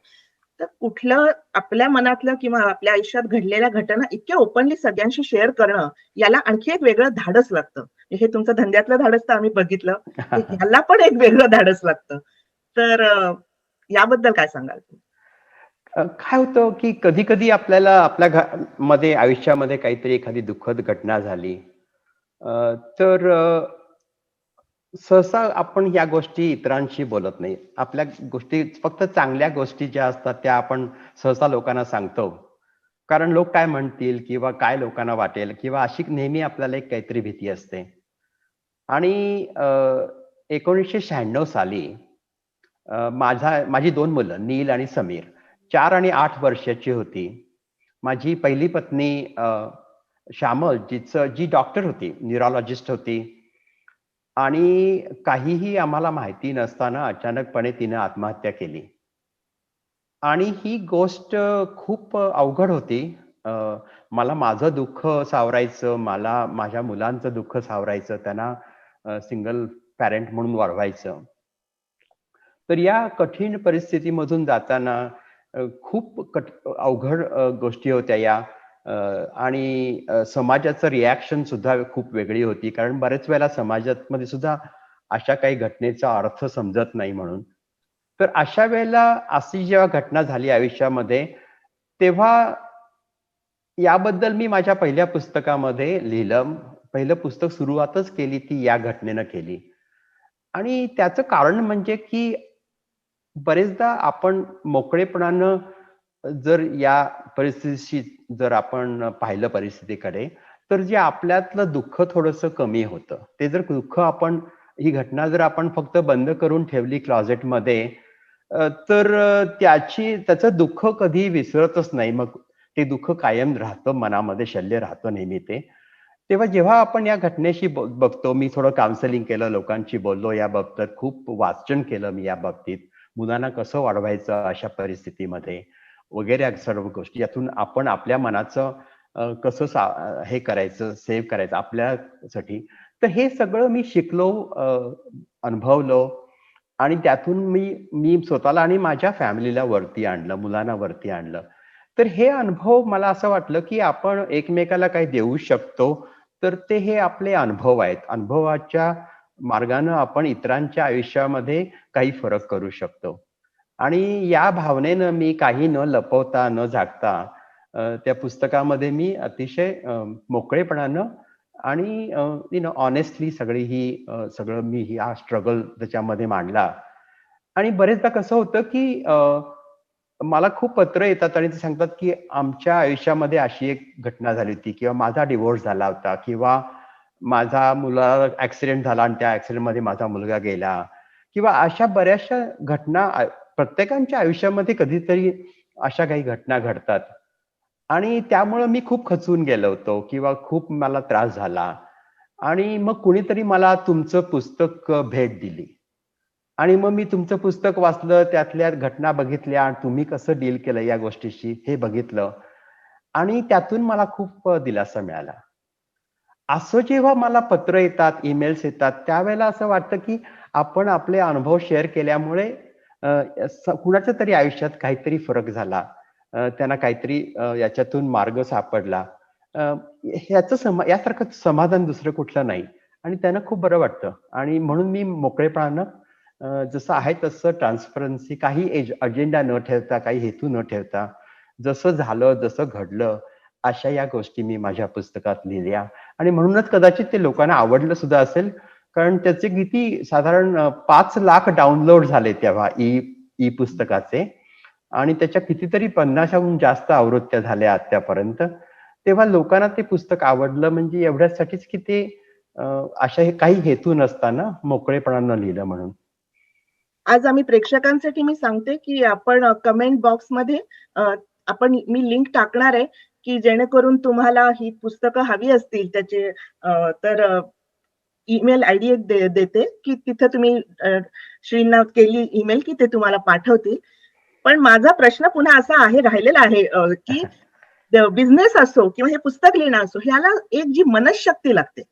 [SPEAKER 1] तर कुठलं आपल्या मनातलं किंवा आपल्या आयुष्यात घडलेल्या घटना इतक्या ओपनली सगळ्यांशी शेअर करणं, याला आणखी एक वेगळं धाडस लागतं. हे तुमचं धंद्यातलं धाडस तर आम्ही बघितलं. ह्याला पण एक वेगळं धाडस लागतं. तर याबद्दल काय सांगाल तुम्ही?
[SPEAKER 6] काय होतं की कधी-कधी आपल्याला आपल्या मध्ये आयुष्यामध्ये काहीतरी एखादी दुःखद घटना झाली, तर सहसा आपण या गोष्टी इतरांशी बोलत नाही. आपल्या गोष्टी फक्त चांगल्या गोष्टी ज्या असतात त्या आपण सहसा लोकांना सांगतो. कारण लोक काय म्हणतील किंवा काय लोकांना वाटेल किंवा अशी नेहमी आपल्याला एक काहीतरी भीती असते. आणि 1996 साली माझी 2 मुलं नील आणि समीर 4 आणि 8 वर्षाची होती. माझी पहिली पत्नी श्यामल जी डॉक्टर होती, न्यूरोलॉजिस्ट होती आणि काहीही आम्हाला माहिती नसताना अचानकपणे तिने आत्महत्या केली. आणि ही गोष्ट खूप अवघड होती. मला माझं दुःख सावरायचं, मला माझ्या मुलांचं दुःख सावरायचं, त्यांना सिंगल पॅरेंट म्हणून वाढवायचं. तर या कठीण परिस्थितीमधून जाताना खूप अवघड गोष्टी होत्या या. आणि समाजाचं रिॲक्शन सुद्धा खूप वेगळी होती. कारण बरेच वेळेला समाजामध्ये सुद्धा अशा काही घटनेचा अर्थ समजत नाही म्हणून. तर अशा वेळेला अशी जेव्हा घटना झाली आयुष्यामध्ये, तेव्हा याबद्दल मी माझ्या पहिल्या पुस्तकामध्ये लिहिलं. पहिलं पुस्तक सुरुवातच केली ती या घटनेनं केली. आणि त्याचं कारण म्हणजे की बरेचदा आपण मोकळेपणानं जर या परिस्थितीशी जर आपण पाहिलं परिस्थितीकडे, तर जे आपल्यातलं दुःख थोडंसं कमी होतं. ते जर दुःख आपण ही घटना जर आपण फक्त बंद करून ठेवली क्लॉजेटमध्ये, तर त्याचं दुःख कधी विसरतच नाही. मग ते दुःख कायम राहतं मनामध्ये, शल्य राहतं नेहमी ते. तेव्हा जेव्हा आपण या घटनेशी बघतो, मी थोडं काउन्सिलिंग केलं, लोकांशी बोललो या बाबतीत, खूप वाचन केलं मी या बाबतीत. मुलांना कसं वाढवायचं अशा परिस्थितीमध्ये वगैरे सर्व गोष्टी. यातून आपण आपल्या मनाचं कसं हे करायचं, सेव्ह करायचं आपल्यासाठी. तर हे सगळं मी शिकलो, अनुभवलो आणि त्यातून मी स्वतःला आणि माझ्या फॅमिलीला वरती आणलं, मुलांना वरती आणलं. तर हे अनुभव मला असं वाटलं, की आपण एकमेकाला काही देऊ शकतो, तर ते हे आपले अनुभव आहेत. अनुभवाच्या मार्गानं आपण इतरांच्या आयुष्यामध्ये काही फरक करू शकतो. आणि या भावनेनं मी काही न लपवता, न झाकता त्या पुस्तकामध्ये मी अतिशय मोकळेपणानं आणि ऑनेस्टली सगळं मी हा स्ट्रगल त्याच्यामध्ये मांडला. आणि बरेचदा कसं होतं, की मला खूप पत्र येतात आणि ते सांगतात, की आमच्या आयुष्यामध्ये अशी एक घटना झाली होती किंवा माझा डिव्होर्स झाला होता किंवा माझा मुलाला ॲक्सिडेंट झाला आणि त्या ॲक्सिडेंटमध्ये माझा मुलगा गेला किंवा अशा बऱ्याचशा घटना प्रत्येकाच्या आयुष्यामध्ये कधीतरी अशा काही घटना घडतात. आणि त्यामुळं मी खूप खचून गेलो होतो किंवा खूप मला त्रास झाला. आणि मग कुणीतरी मला तुमचं पुस्तक भेट दिली. आणि मग मी तुमचं पुस्तक वाचलं, त्यातल्या घटना बघितल्या, तुम्ही कसं डील केलं या गोष्टीशी हे बघितलं आणि त्यातून मला खूप दिलासा मिळाला. असं जेव्हा मला पत्र येतात, ईमेल्स येतात, त्यावेळेला असं वाटतं, की आपण आपले अनुभव शेअर केल्यामुळे कुणाच्या तरी आयुष्यात काहीतरी फरक झाला. त्यांना काहीतरी याच्यातून मार्ग सापडला. अ, यासारखं समाधान दुसरं कुठलं नाही आणि त्यांना खूप बरं वाटतं आणि म्हणून मी मोकळेपणानं जसं आहे तसं ट्रान्सपरन्सी, काही अजेंडा न ठेवता, काही हेतू न ठेवता, जसं झालं, जसं घडलं, अशा या गोष्टी मी माझ्या पुस्तकात लिहिल्या आणि म्हणूनच कदाचित ते लोकांना आवडलं सुद्धा असेल. कारण त्याचे किती साधारण 5 लाख डाउनलोड झाले तेव्हा ई पुस्तकाचे आणि त्याच्या कितीतरी 50हून जास्त आवृत्त्या झाल्या आतापर्यंत. तेव्हा लोकांना ते पुस्तक आवडलं म्हणजे एवढ्यासाठीच की ते अशा काही हेतू नसताना मोकळेपणानं लिहिलं म्हणून.
[SPEAKER 1] आज आम्ही प्रेक्षकांसाठी मी सांगते, की आपण कमेंट बॉक्समध्ये मी लिंक टाकणार आहे, की जेणेकरून तुम्हाला ही पुस्तकं हवी असतील त्याचे तर ईमेल आयडी एक देते, की तिथे तुम्ही श्रींना केली ईमेल, की ते तुम्हाला पाठवतील. पण माझा प्रश्न पुन्हा असा राहिलेला आहे, की बिझनेस असो किंवा हे पुस्तक लिहिणं असो, ह्याला एक जी मनःशक्ती लागते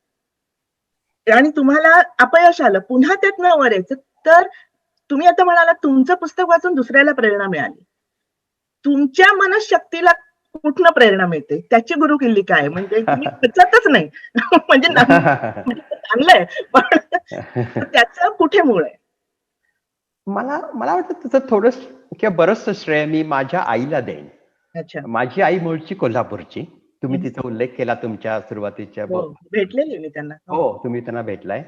[SPEAKER 1] आणि तुम्हाला अपयश आलं, पुन्हा त्यातनं वर यायचं, तर तुम्ही आता म्हणालात तुमचं पुस्तक वाचून दुसऱ्याला प्रेरणा मिळाली. तुमच्या मनःशक्तीला कुठनं प्रेरणा मिळते? त्याची गुरुकिल्ली काय? म्हणजे तुम्ही खचतच नाही. म्हणजे म्हणजे चांगलंय, पण त्याचं कुठे मूळ आहे?
[SPEAKER 6] मला मला वाटतं त्याचं थोडं किंवा बरंचसं श्रेय मी माझ्या आईला देईन.
[SPEAKER 1] अच्छा.
[SPEAKER 6] माझी आई मूळची कोल्हापूरची. तुम्ही
[SPEAKER 1] हं.
[SPEAKER 6] तिचा उल्लेख केला तुमच्या सुरुवातीच्या
[SPEAKER 1] हो, भेटलेली मी त्यांना. हो.
[SPEAKER 6] हो, तुम्ही त्यांना भेटलाय.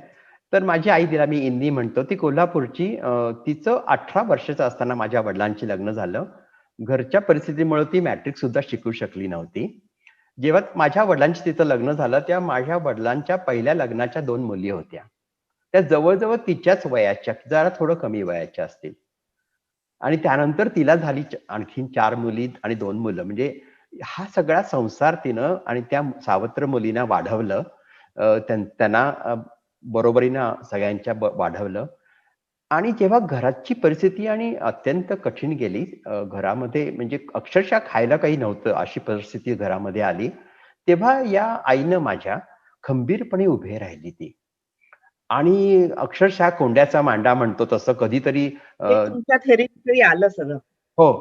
[SPEAKER 6] तर माझी आई, तिला मी इंदी म्हणतो, ती कोल्हापूरची. तिचं 18 वर्षाचं असताना माझ्या वडिलांची लग्न झालं. घरच्या परिस्थितीमुळे ती मॅट्रिक सुद्धा शिकू शकली नव्हती. जेव्हा माझ्या वडिलांशी तिचं लग्न झालं, तेव्हा माझ्या वडिलांच्या पहिल्या लग्नाच्या 2 मुली होत्या. त्या जवळ-जवळ तिच्याच वयाच्या, जरा थोडं कमी वयाच्या असतील. आणि त्यानंतर तिला झाली आणखीन 4 मुली आणि 2 मुलं. म्हणजे हा सगळा संसार तिनं आणि त्या सावत्र मुलींना वाढवलं. त्यांना बरोबरीनं सगळ्यांच्या वाढवलं. आणि जेव्हा घराची परिस्थिती आणि अत्यंत कठीण गेली, घरामध्ये म्हणजे अक्षरशः खायला काही नव्हतं अशी परिस्थिती घरामध्ये आली, तेव्हा या आईनं माझ्या खंबीरपणे उभी राहिली ती. आणि अक्षरशः कोंड्याचा मांडा म्हणतो तसं कधीतरी
[SPEAKER 1] हे तुमच्यात हेरिडिटरी आलं सगळं.
[SPEAKER 6] हो.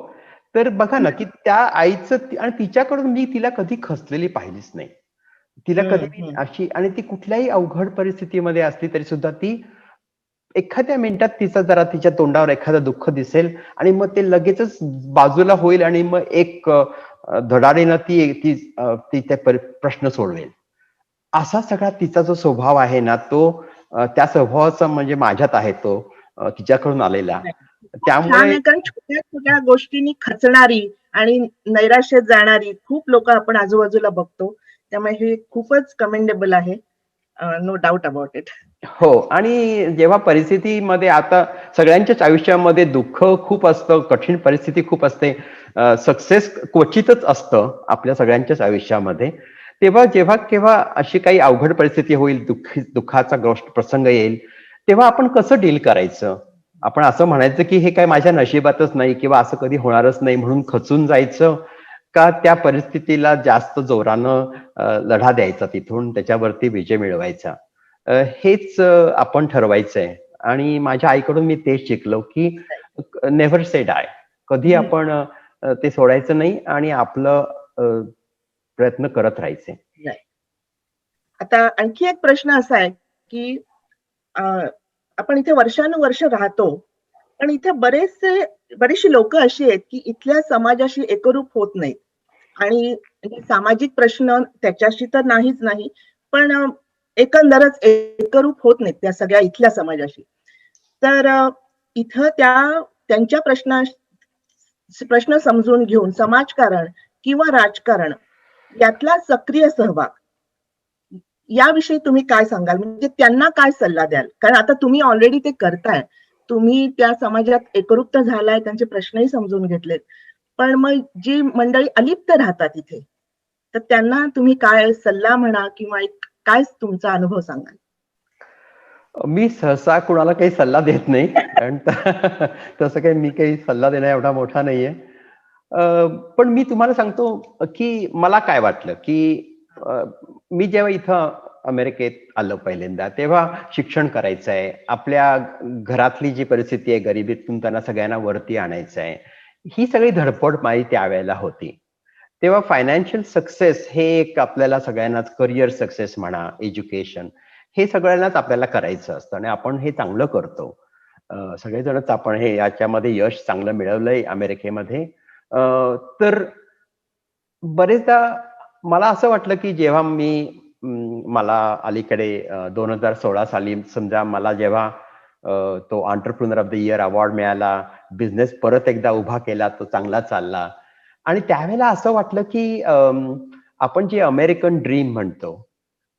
[SPEAKER 6] तर बघा ना, की त्या आईचं आणि तिच्याकडून मी तिला कधी खचलेली पाहिलीच नाही. तिला
[SPEAKER 1] हं,
[SPEAKER 6] कधी मी
[SPEAKER 1] हं.
[SPEAKER 6] अशी आणि ती कुठल्याही अवघड परिस्थितीमध्ये असली तरी सुद्धा ती एखाद्या मिनिटात तिच्या तोंडावर एखादं दुःख दिसेल आणि मग ते लगेचच बाजूला होईल आणि मग एक धडाडीनं ती ती ती त्या प्रश्न सोडवेल. असा सगळा तिचा जो स्वभाव आहे ना, तो त्या स्वभावाचा म्हणजे माझ्यात आहे तो तिच्याकडून आलेला.
[SPEAKER 1] नाही. खूप छान
[SPEAKER 6] त्यामुळे
[SPEAKER 1] आहे, कारण छोट्या-छोट्या गोष्टींनी खचणारी आणि नैराश्यात जाणारी खूप लोकं आपण आजूबाजूला बघतो. त्यामुळे हे खूपच कमेंडेबल आहे. No doubt about it.
[SPEAKER 6] हो. आणि जेव्हा परिस्थितीमध्ये आता सगळ्यांच्याच आयुष्यामध्ये दुःख खूप असतं, कठीण परिस्थिती खूप असते, सक्सेस क्वचितच असतं आपल्या सगळ्यांच्याच आयुष्यामध्ये. तेव्हा जेव्हा केव्हा अशी काही अवघड परिस्थिती होईल, दुःखाचा प्रसंग येईल, तेव्हा आपण कसं डील करायचं? आपण असं म्हणायचं की हे काय माझ्या नशिबातच नाही किंवा असं कधी होणारच नाही म्हणून खचून जायचं, का त्या परिस्थितीला जास्त जोरानं लढा द्यायचा, तिथून त्याच्यावरती विजय मिळवायचा? हेच आपण ठरवायचंय. आणि माझ्या आईकडून मी तेच शिकलो की नेव्हर से डाय. कधी
[SPEAKER 1] हं.
[SPEAKER 6] आपण ते सोडायचं नाही आणि आपलं प्रयत्न करत राहायचे.
[SPEAKER 1] नाही. आता आणखी एक प्रश्न असा आहे, की अ, आपण इथे वर्षानुवर्ष राहतो, पण इथे बरीचशी लोकं अशी आहेत, की इथल्या समाजाशी एकरूप होत नाहीत आणि म्हणजे सामाजिक प्रश्न त्याच्याशी तर नाहीच नाही, पण एकंदरच एकरूप होत नाहीत त्या सगळ्या इथल्या समाजाशी. तर इथं त्यांच्या प्रश्न समजून घेऊन समाजकारण किंवा राजकारण यातला सक्रिय सहभाग याविषयी तुम्ही काय सांगाल? म्हणजे त्यांना काय सल्ला द्याल? कारण आता तुम्ही ऑलरेडी ते करताय. तुम्ही त्या समाजात एकरूप तर झालाय, त्यांचे प्रश्नही समजून घेतलेत. पण मग जी मंडळी अलिप्त राहतात इथे, तर त्यांना तुम्ही काय सल्ला म्हणा किंवा एक काय तुमचा अनुभव सांगाल?
[SPEAKER 6] मी सहसा कुणाला काही सल्ला देत नाही, कारण तसं काही मी काही सल्ला देण्या एवढा मोठा नाहीये. पण मी तुम्हाला सांगतो की मला काय वाटलं की मी जेव्हा इथं अमेरिकेत आलो पहिल्यांदा, तेव्हा शिक्षण करायचं आहे, आपल्या घरातली जी परिस्थिती आहे, गरिबीतून त्यांना सगळ्यांना वरती आणायचं आहे, ही सगळी धडपड माझी त्यावेळेला होती. तेव्हा फायनान्शियल सक्सेस हे एक आपल्याला सगळ्यांनाच, करिअर सक्सेस म्हणा, एज्युकेशन, हे सगळ्यांनाच आपल्याला करायचं असतं आणि आपण हे चांगलं करतो. सगळेजणच आपण हे याच्यामध्ये यश चांगलं मिळवलंय अमेरिकेमध्ये. तर बरेचदा मला असं वाटलं की जेव्हा मला अलीकडे 2016 साली समजा मला जेव्हा तो entrepreneur of the year award मिळाला, बिझनेस परत एकदा उभा केला, तो चांगला चालला आणि त्यावेळेला असं वाटलं की आपण जे अमेरिकन ड्रीम म्हणतो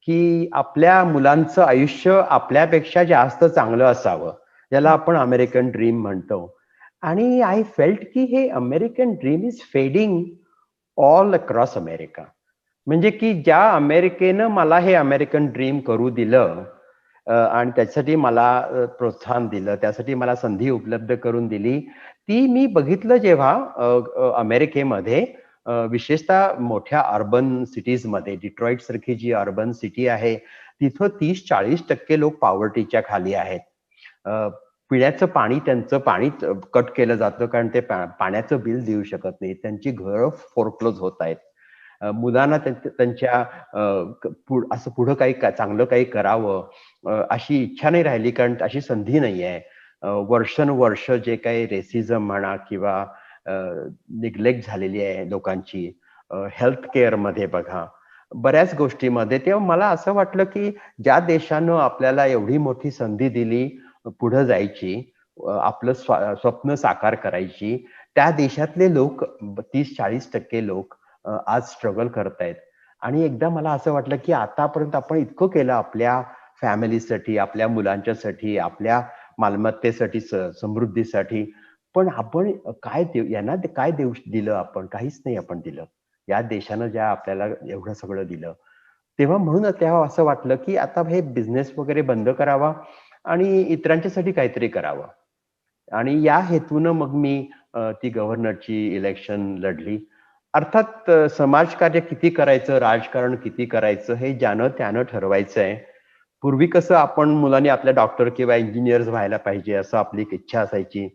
[SPEAKER 6] की आपल्या मुलांचं आयुष्य आपल्यापेक्षा जास्त चांगलं असावं, ज्याला आपण अमेरिकन ड्रीम म्हणतो. आणि आय फेल्ट की हे American dream is fading all across America. म्हणजे की ज्या अमेरिकेनं मला हे अमेरिकन ड्रीम करू दिलं आणि त्यासाठी मला प्रोत्साहन दिलं, त्यासाठी मला संधी उपलब्ध करून दिली, ती मी बघितलं जेव्हा अमेरिकेमध्ये, विशेषतः मोठ्या अर्बन सिटीजमध्ये, डिट्रॉइट सारखी जी अर्बन सिटी आहे, तिथं 30-40% लोक पॉवर्टीच्या खाली आहेत. पिण्याचं पाणी, त्यांचं पाणी कट केलं जातं कारण ते पाण्याचं बिल देऊ शकत नाही, त्यांची घरं फोरक्लोज होत आहेत. मुलांना त्यांच्या असं पुढं काही चांगलं काही करावं अशी इच्छा नाही राहिली, कारण अशी संधी नाही आहे. वर्षानुवर्ष जे काही रेसिझम म्हणा किंवा निग्लेक्ट झालेली आहे लोकांची, हेल्थ केअर मध्ये बघा, बऱ्याच गोष्टीमध्ये. तेव्हा मला असं वाटलं की ज्या देशानं आपल्याला एवढी मोठी संधी दिली पुढे जायची, आपलं स्वप्न साकार करायची, त्या देशातले लोक 30-40% लोक आज स्ट्रगल करतायत. आणि एकदा मला असं वाटलं की आतापर्यंत आपण इतकं केलं आपल्या फॅमिलीसाठी, आपल्या मुलांच्यासाठी, आपल्या मालमत्तेसाठी, समृद्धीसाठी, पण आपण काय यांना काय देऊ दिलं? आपण काहीच नाही आपण दिलं. या देशानं ज्या आपल्याला एवढं सगळं दिलं, तेव्हा म्हणून तेव्हा असं वाटलं की आता हे बिझनेस वगैरे बंद करावा आणि इतरांच्यासाठी काहीतरी करावं. आणि या हेतूनं मग मी ती गव्हर्नरची इलेक्शन लढली. अर्थात समाजकार्य किती करायचं, राजकारण किती करायचं, हे ज्यानं त्यानं ठरवायचं आहे. पूर्वी कसं आपण मुलांनी आपल्या डॉक्टर किंवा इंजिनियर्स व्हायला पाहिजे असं आपली एक इच्छा असायची,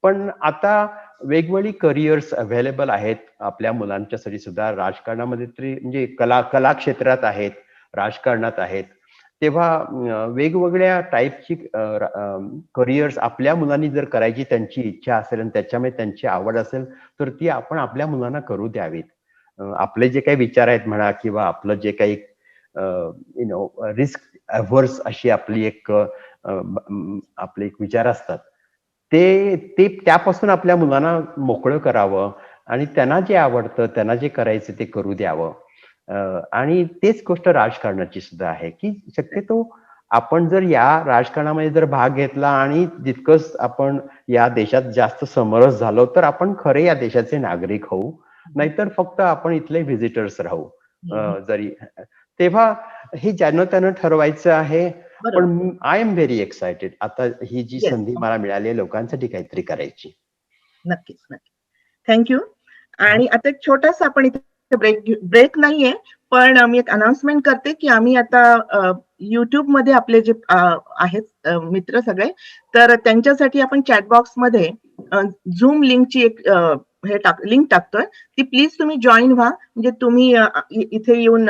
[SPEAKER 6] पण आता वेगवेगळी करिअर्स अवेलेबल आहेत आपल्या मुलांच्यासाठी सुद्धा, राजकारणामध्ये तरी म्हणजे कला क्षेत्रात आहेत, राजकारणात आहेत. तेव्हा वेगवेगळ्या टाईपची करिअर्स आपल्या मुलांनी जर करायची त्यांची इच्छा असेल आणि त्याच्यामध्ये त्यांची आवड असेल, तर ती आपण आपल्या मुलांना करू द्यावीत. आपले जे काही विचार आहेत म्हणा किंवा आपलं जे काही रिस्क अव्हर्स अशी आपली एक आपले एक विचार असतात, ते त्यापासून आपल्या मुलांना मोकळं करावं आणि त्यांना जे आवडतं, त्यांना जे करायचं ते करू द्यावं. आणि तेच गोष्ट राजकारणाची सुद्धा आहे की शक्यतो आपण जर या राजकारणामध्ये जर भाग घेतला आणि जितकंच आपण या देशात जास्त समरस झालो, तर आपण खरे या देशाचे नागरिक होऊ, नाहीतर फक्त आपण इथले व्हिजिटर्स राहू. जरी तेव्हा हे ज्यानं त्यानं ठरवायचं आहे. पण आय एम व्हेरी एक्सायटेड, आता ही जी संधी मला मिळाली आहे लोकांसाठी काहीतरी करायची.
[SPEAKER 1] नक्कीच, नक्की. थँक्यू. आणि आता एक छोटासा आपण इथे ब्रेक नाहीये, पण मी एक अनाउन्समेंट करते की आम्ही आता युट्यूब मध्ये आपले जे आहेत मित्र सगळे, तर त्यांच्यासाठी आपण चॅटबॉक्स मध्ये झूम लिंकची एक लिंक टाकतोय, ती प्लीज तुम्ही जॉईन व्हा, म्हणजे तुम्ही इथे येऊन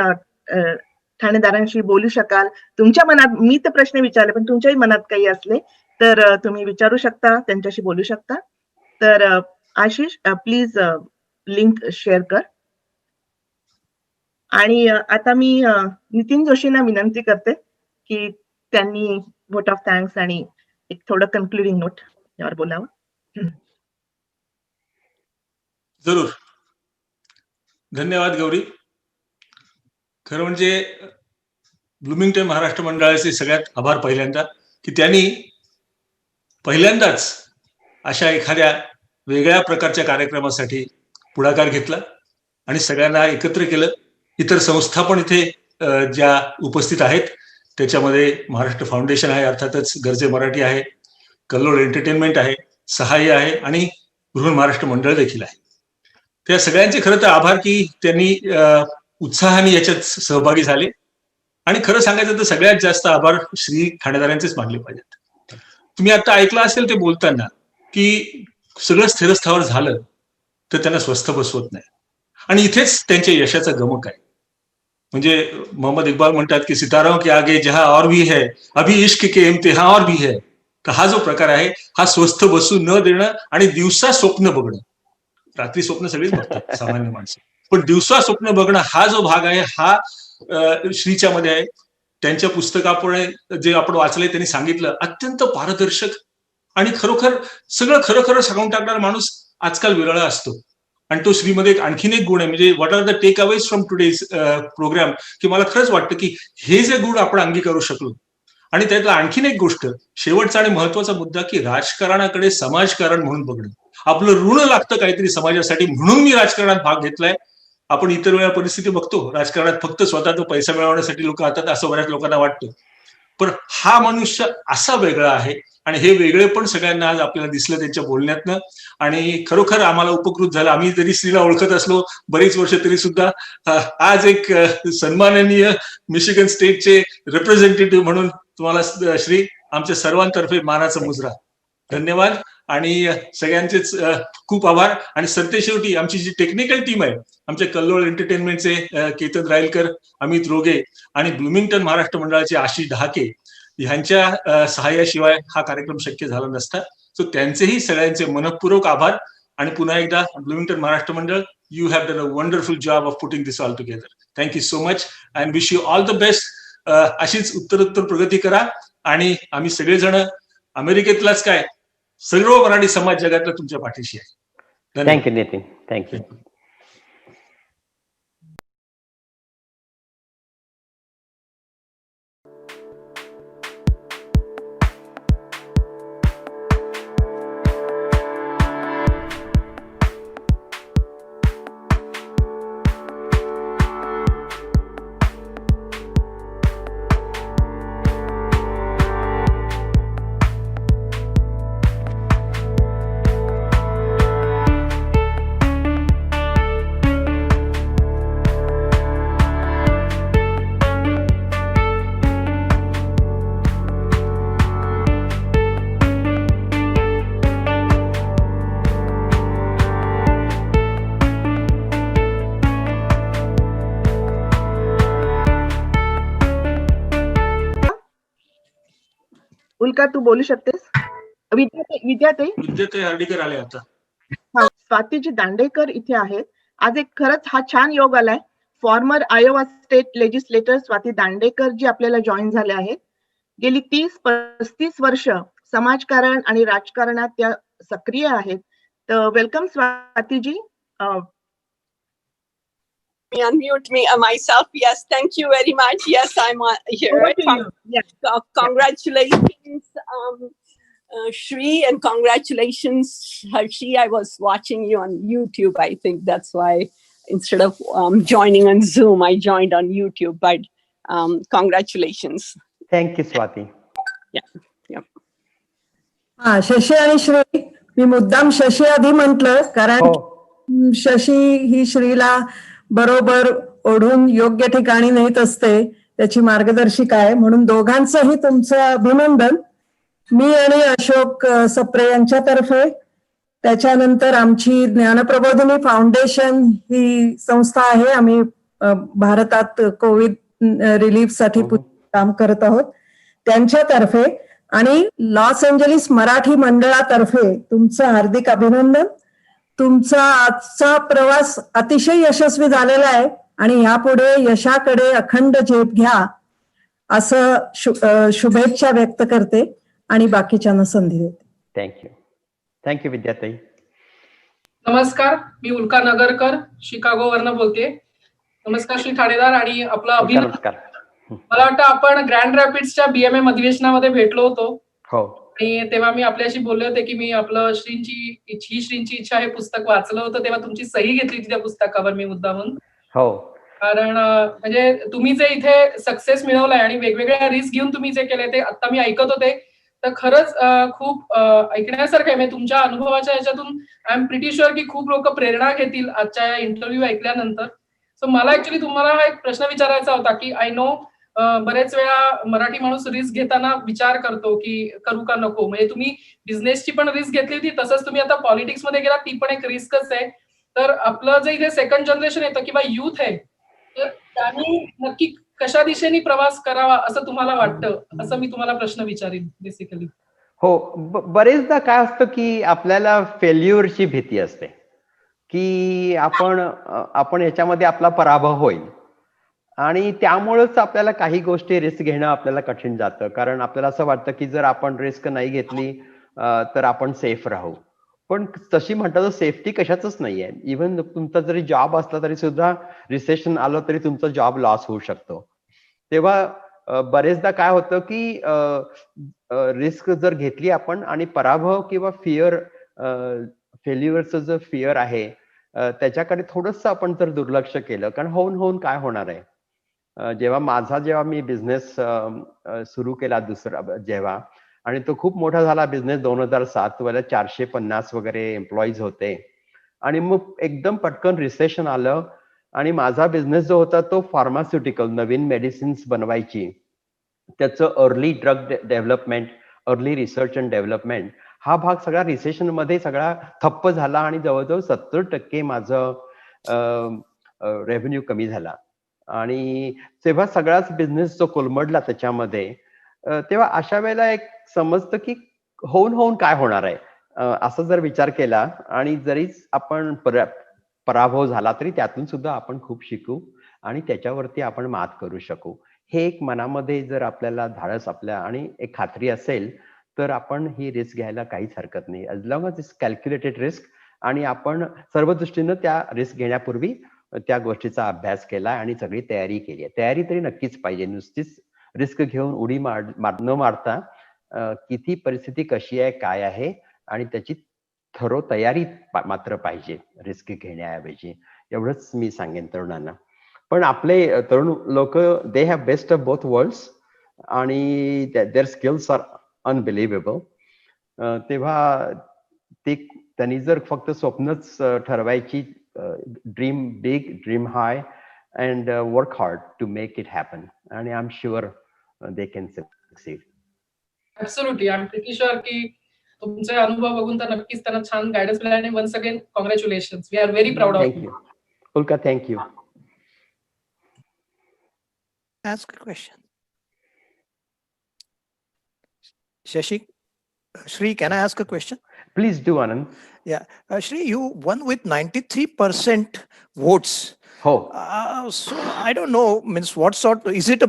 [SPEAKER 1] ठाणेदारांशी बोलू शकाल. तुमच्या मनात, मी तर प्रश्न विचारले, पण तुमच्याही मनात काही असले तर तुम्ही विचारू शकता, त्यांच्याशी बोलू शकता. तर आशिष प्लीज लिंक शेअर कर. आणि आता मी नितीन जोशींना विनंती करते की त्यांनी व्होट ऑफ थँक्स आणि एक थोडं कन्क्लुडिंग नोट यावर बोलावं.
[SPEAKER 2] जरूर. धन्यवाद गौरी. खरं म्हणजे ब्लूमिंग्टन महाराष्ट्र मंडळाचे सगळ्यात आभार पहिल्यांदा की त्यांनी पहिल्यांदाच अशा एखाद्या वेगळ्या प्रकारच्या कार्यक्रमासाठी पुढाकार घेतला आणि सगळ्यांना एकत्र केलं. इतर संस्था पण इथे ज्या उपस्थित आहेत त्याच्यामध्ये महाराष्ट्र फाउंडेशन आहे, अर्थातच गरजे मराठी आहे, कल्लोळ एंटरटेनमेंट आहे, सहाय्य आहे आणि बृहन महाराष्ट्र मंडळ देखील आहे. त्या सगळ्यांचे खरं तर आभार की त्यांनी उत्साहाने याच्यात सहभागी झाले. आणि खरं सांगायचं तर सगळ्यात जास्त आभार श्री ठाणेदार यांचेच मानले पाहिजेत. तुम्ही आता ऐकलं असेल ते बोलताना की सगळं स्थिरस्थावर झालं तर त्यांना स्वस्थ बसवत नाही आणि इथेच त्यांच्या यशाचा गमक आहे. म्हणजे मोहम्मद इक्बाल म्हणतात की सितारों के आगे जहां और भी है अभी इश्क के इम्तिहान और भी है. तर हा जो प्रकार आहे हा स्वस्थ बसू न देणं आणि दिवसा स्वप्न बघणं. रात्री स्वप्न सगळीच बघतात सामान्य माणसं, पण दिवसा स्वप्न बघणं हा जो भाग आहे हा श्रीच्या मध्ये आहे. त्यांच्या पुस्तकापुढे जे आपण वाचलंय त्यांनी सांगितलं अत्यंत पारदर्शक आणि खरोखर सगळं खरं खरं सांगून टाकणारा माणूस आजकाल विरळा असतो. आणि तो श्रीमध्ये आणखीन एक गुण आहे, म्हणजे what are the takeaways from today's programme, की मला खरंच वाटतं की हे जे गुण आपण अंगीकारू शकलो. आणि त्यातला आणखीन एक गोष्ट, शेवटचा आणि महत्वाचा मुद्दा, की राजकारणाकडे समाजकारण म्हणून बघणं. आपलं ऋण लागतं काहीतरी समाजासाठी म्हणून मी राजकारणात भाग घेतलाय. आपण इतर वेळा परिस्थिती बघतो राजकारणात फक्त स्वतःचा पैसा मिळवण्यासाठी लोक येतात असं बऱ्याच लोकांना वाटतं, पण हा मनुष्य असा वेगळा आहे आणि हे वेगळे पण सगळ्यांना आज आपल्याला दिसलं त्यांच्या बोलण्यातनं. आणि खरोखर आम्हाला उपकृत झालं. आम्ही जरी श्रीला ओळखत असलो बरीच वर्ष तरी सुद्धा आज एक सन्माननीय मिशिगन स्टेटचे रिप्रेझेंटेटिव्ह म्हणून तुम्हाला श्री आमच्या सर्वांतर्फे मानाचा मुजरा. धन्यवाद आणि सगळ्यांचेच खूप आभार. आणि सरतेशेवटी आमची जी टेक्निकल टीम आहे, आमच्या कल्लोळ एंटरटेनमेंटचे केतन राईलकर, अमित रोगे आणि ब्लूमिंग्टन महाराष्ट्र मंडळाचे आशिष ढहाके ह्यांच्या सहाय्याशिवाय हा कार्यक्रम शक्य झाला नसता. सो त्यांचेही सगळ्यांचे मनपूर्वक आभार. आणि पुन्हा एकदा ब्लूमिंग्टन महाराष्ट्र मंडळ, you have done a wonderful job of putting this all together. Thank you so much and wish you all the best. अशीच उत्तरोत्तर प्रगती करा आणि आम्ही सगळेजण अमेरिकेतलाच काय सर्व मराठी समाज जगातला तुमच्या पाठीशी आहे.
[SPEAKER 6] Thank you Nitin, thank you.
[SPEAKER 1] उल्का तू बोलू शकतेस?
[SPEAKER 2] विद्याताई हर्डीकर आले आता.
[SPEAKER 1] स्वातीजी दांडेकर इथे आहेत. आज एक खरंच हा छान योग आलाय. Former Iowa state legislator Swati Dandekar ji आपल्याला जॉईन झाले आहेत. गेली 30-35 वर्ष समाजकारण आणि राजकारणात त्या सक्रिय आहेत. तर welcome स्वातीजी.
[SPEAKER 7] Unmute me myself. Yes, thank you very much. Yes, I'm here. Congratulations, Shri, and congratulations, Harshi. I was watching you on YouTube. I think that's why instead of joining on Zoom, I joined on YouTube. But congratulations.
[SPEAKER 6] Thank you Swati.
[SPEAKER 8] हा, शशी आणि श्री, मी मुद्दाम शशी आधी म्हटलं कारण शशी ही श्रीला बरोबर ओढून योग्य ठिकाणी नेत असते, त्याची मार्गदर्शिका आहे. म्हणून दोघांचंही तुमचं अभिनंदन मी आणि अशोक सप्रे यांच्यातर्फे. त्याच्यानंतर आमची ज्ञानप्रबोधिनी फाउंडेशन ही संस्था आहे. आम्ही भारतात कोविड रिलीफ साठी काम करत आहोत त्यांच्यातर्फे, आणि लॉस एंजलिस मराठी मंडळातर्फे तुमचं हार्दिक अभिनंदन. तुमचा आजचा प्रवास अतिशय यशस्वी झालेला आहे आणि यापुढे यशाकडे अखंड झेप घ्या असं शुभेच्छा व्यक्त करते आणि बाकीच्यांना संधी देते.
[SPEAKER 6] थँक्यू. थँक्यू विद्याताई.
[SPEAKER 9] नमस्कार, मी उल्का नगरकर शिकागो वरनं बोलते. नमस्कार श्री ठाणेदार आणि आपला अभिनंदन.
[SPEAKER 6] नमस्कार.
[SPEAKER 9] मला वाटतं आपण ग्रँड रॅपिड्सच्या BMM अधिवेशनामध्ये भेटलो होतो.
[SPEAKER 6] हो.
[SPEAKER 9] आणि तेव्हा मी आपल्याशी बोलले होते की मी आपलं श्रींची इच्छा हे पुस्तक वाचलं होतं, तेव्हा तुमची सही घेतली होती त्या पुस्तकावर मी मुद्दामून.
[SPEAKER 6] हो.
[SPEAKER 9] कारण म्हणजे तुम्ही जे इथे सक्सेस मिळवलाय आणि वेगवेगळ्या रिस्क घेऊन तुम्ही जे केलंय ते आता मी ऐकत होते, तर खरंच खूप ऐकण्यासारखं आहे. म्हणजे तुमच्या अनुभवाच्या ह्याच्यातून आय एम प्रिटी शुअर की खूप लोक प्रेरणा घेतील आजच्या या इंटरव्ह्यू ऐकल्यानंतर. सो मला ऍक्च्युली तुम्हाला हा एक प्रश्न विचारायचा होता की आय नो बरेच वेळा मराठी माणूस रिस्क घेताना विचार करतो की करू का नको. म्हणजे तुम्ही बिझनेसची पण रिस्क घेतली होती, तसंच तुम्ही आता पॉलिटिक्समध्ये गेला, ती पण एक रिस्कच आहे. तर आपलं जे इथे सेकंड जनरेशन येतं किंवा युथ आहे, तर त्यांनी नक्की कशा दिशेने प्रवास करावा असं तुम्हाला वाटतं, असं मी तुम्हाला प्रश्न विचारीन बेसिकली.
[SPEAKER 6] हो, बरेचदा काय असतं की आपल्याला फेल्युअरची भीती असते की आपण याच्यामध्ये आपला पराभव होईल आणि त्यामुळेच आपल्याला काही गोष्टी रिस्क घेणं आपल्याला कठीण जातं. कारण आपल्याला असं वाटतं की जर आपण रिस्क नाही घेतली तर आपण सेफ राहू. पण तशी म्हणतात तर सेफ्टी कशाचंच नाहीये. इव्हन तुमचा जरी जॉब असला तरी सुद्धा रिसेशन आलं तरी तुमचा जॉब लॉस होऊ शकतो. तेव्हा बरेचदा काय होतं की रिस्क जर घेतली आपण आणि पराभव किंवा फेल्युअरचं जे फिअर आहे त्याच्याकडे थोडंसं आपण जर दुर्लक्ष केलं, कारण होऊन काय होणार आहे. जेव्हा मी बिझनेस सुरू केला जेव्हा आणि तो खूप मोठा झाला बिझनेस 2007 मध्ये 450 वगैरे एम्प्लॉईज होते आणि मग एकदम पटकन रिसेशन आलं आणि माझा बिझनेस जो होता तो फार्मास्युटिकल नवीन मेडिसिन्स बनवायची, त्याचं early drug development, early research and development हा भाग सगळा रिसेशन मध्ये सगळा ठप्प झाला आणि जवळजवळ 70% माझं रेव्हेन्यू कमी झाला. आणि तेव्हा सगळाच बिझनेस जो कोलमडला त्याच्यामध्ये, तेव्हा अशा वेळेला एक समजतं की होऊन काय होणार आहे. असं जर विचार केला आणि जरीच आपण पराभव झाला तरी त्यातून सुद्धा आपण खूप शिकू आणि त्याच्यावरती आपण मात करू शकू. हे एक मनामध्ये जर आपल्याला धाडस आपल्या आणि एक खात्री असेल तर आपण ही रिस्क घ्यायला काहीच हरकत नाही. As long as it's calculated risk आणि आपण सर्व दृष्टीनं त्या रिस्क घेण्यापूर्वी त्या गोष्टीचा अभ्यास केला आणि सगळी तयारी केली आहे. तयारी तरी नक्कीच पाहिजे. नुसतीच रिस्क घेऊन उडी न मारता किती परिस्थिती कशी आहे, काय आहे आणि त्याची थरो तयारी मात्र पाहिजे रिस्क घेण्याऐवजी. एवढंच मी सांगेन तरुणांना. पण आपले तरुण लोक they have best of both worlds आणि देअर स्किल्स आर अनबिलिव्हेबल. तेव्हा त्यांनी जर फक्त स्वप्नच ठरवायची, dream big, dream high and work hard to make it happen आणि I am sure they can succeed.
[SPEAKER 9] Absolutely, I am pretty sure की तुमचे अनुभव बघून तर नक्कीच त्यांना छान गायडन्स मिळाला आणि once again congratulations. We are very proud of
[SPEAKER 6] thank you Ulka, thank you.
[SPEAKER 3] Ask a question. Shashi, Shri, can I ask a question?
[SPEAKER 6] Please do, Anand.
[SPEAKER 3] Yeah. Shri, you won with 93% votes.
[SPEAKER 6] Oh.
[SPEAKER 3] So I don't know, means what sort, is it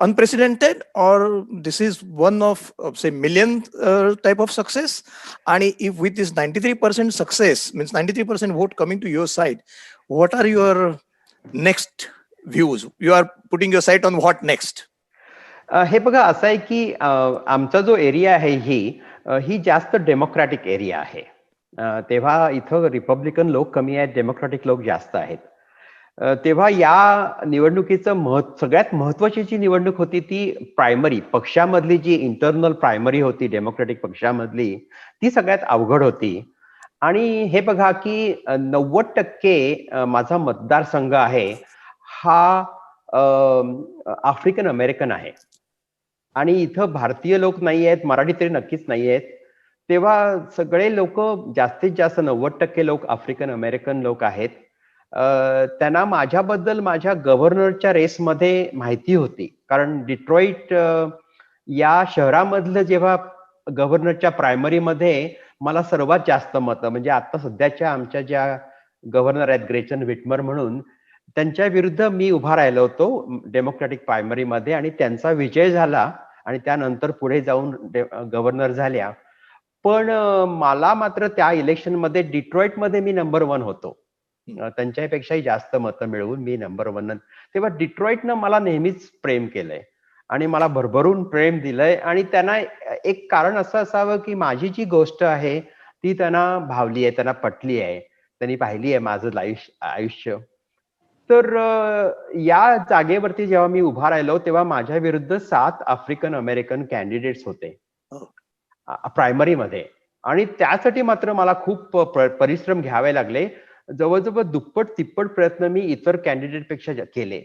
[SPEAKER 3] unprecedented or this is one of say million type of success? And if with this 93% success, means 93% vote coming to your side, what are your next views? You are putting your sight on what next?
[SPEAKER 6] हे बघा असं आहे की आमचा जो area आहे ही जास्त democratic area आहे. तेव्हा इथं रिपब्लिकन लोक कमी आहेत, डेमोक्रॅटिक लोक जास्त आहेत. तेव्हा या निवडणुकीचं सगळ्यात महत्वाची जी निवडणूक होती ती प्रायमरी पक्षामधली, जी इंटरनल प्रायमरी होती डेमोक्रॅटिक पक्षामधली, ती सगळ्यात अवघड होती. आणि हे बघा की 90% माझा मतदारसंघ आहे हा आफ्रिकन अमेरिकन आहे आणि इथं भारतीय लोक नाही आहेत, मराठी तरी नक्कीच नाही आहेत. तेव्हा सगळे लोक, जास्तीत जास्त 90% लोक आफ्रिकन अमेरिकन लोक आहेत. त्यांना माझ्याबद्दल माझ्या गव्हर्नरच्या रेसमध्ये माहिती होती, कारण डिट्रॉईट या शहरामधलं जेव्हा गव्हर्नरच्या प्रायमरीमध्ये मला सर्वात जास्त मतं, म्हणजे आता सध्याच्या आमच्या ज्या गव्हर्नर आहेत ग्रेचन व्हिटमर म्हणून, त्यांच्या विरुद्ध मी उभा राहिलो होतो डेमोक्रॅटिक प्रायमरीमध्ये आणि त्यांचा विजय झाला आणि त्यानंतर पुढे जाऊन गव्हर्नर झाल्या. पण मला मात्र त्या इलेक्शनमध्ये डिट्रॉईटमध्ये मी नंबर 1 होतो. त्यांच्यापेक्षाही जास्त मतं मिळवून मी नंबर 1. तेव्हा डिट्रॉईटनं मला नेहमीच प्रेम केलंय आणि मला भरभरून प्रेम दिलंय. आणि त्यांना एक कारण असं असावं की माझी जी गोष्ट आहे ती त्यांना भावली आहे, त्यांना पटली आहे, त्यांनी पाहिली आहे माझं आयुष्य. तर या जागेवरती जेव्हा मी उभा राहिलो तेव्हा माझ्या विरुद्ध 7 आफ्रिकन अमेरिकन कॅन्डिडेट्स होते प्रायमरीमध्ये. आणि त्यासाठी मात्र मला खूप परिश्रम घ्यावे लागले. जवळजवळ दुप्पट तिप्पट प्रयत्न मी इतर कॅन्डिडेट पेक्षा केले.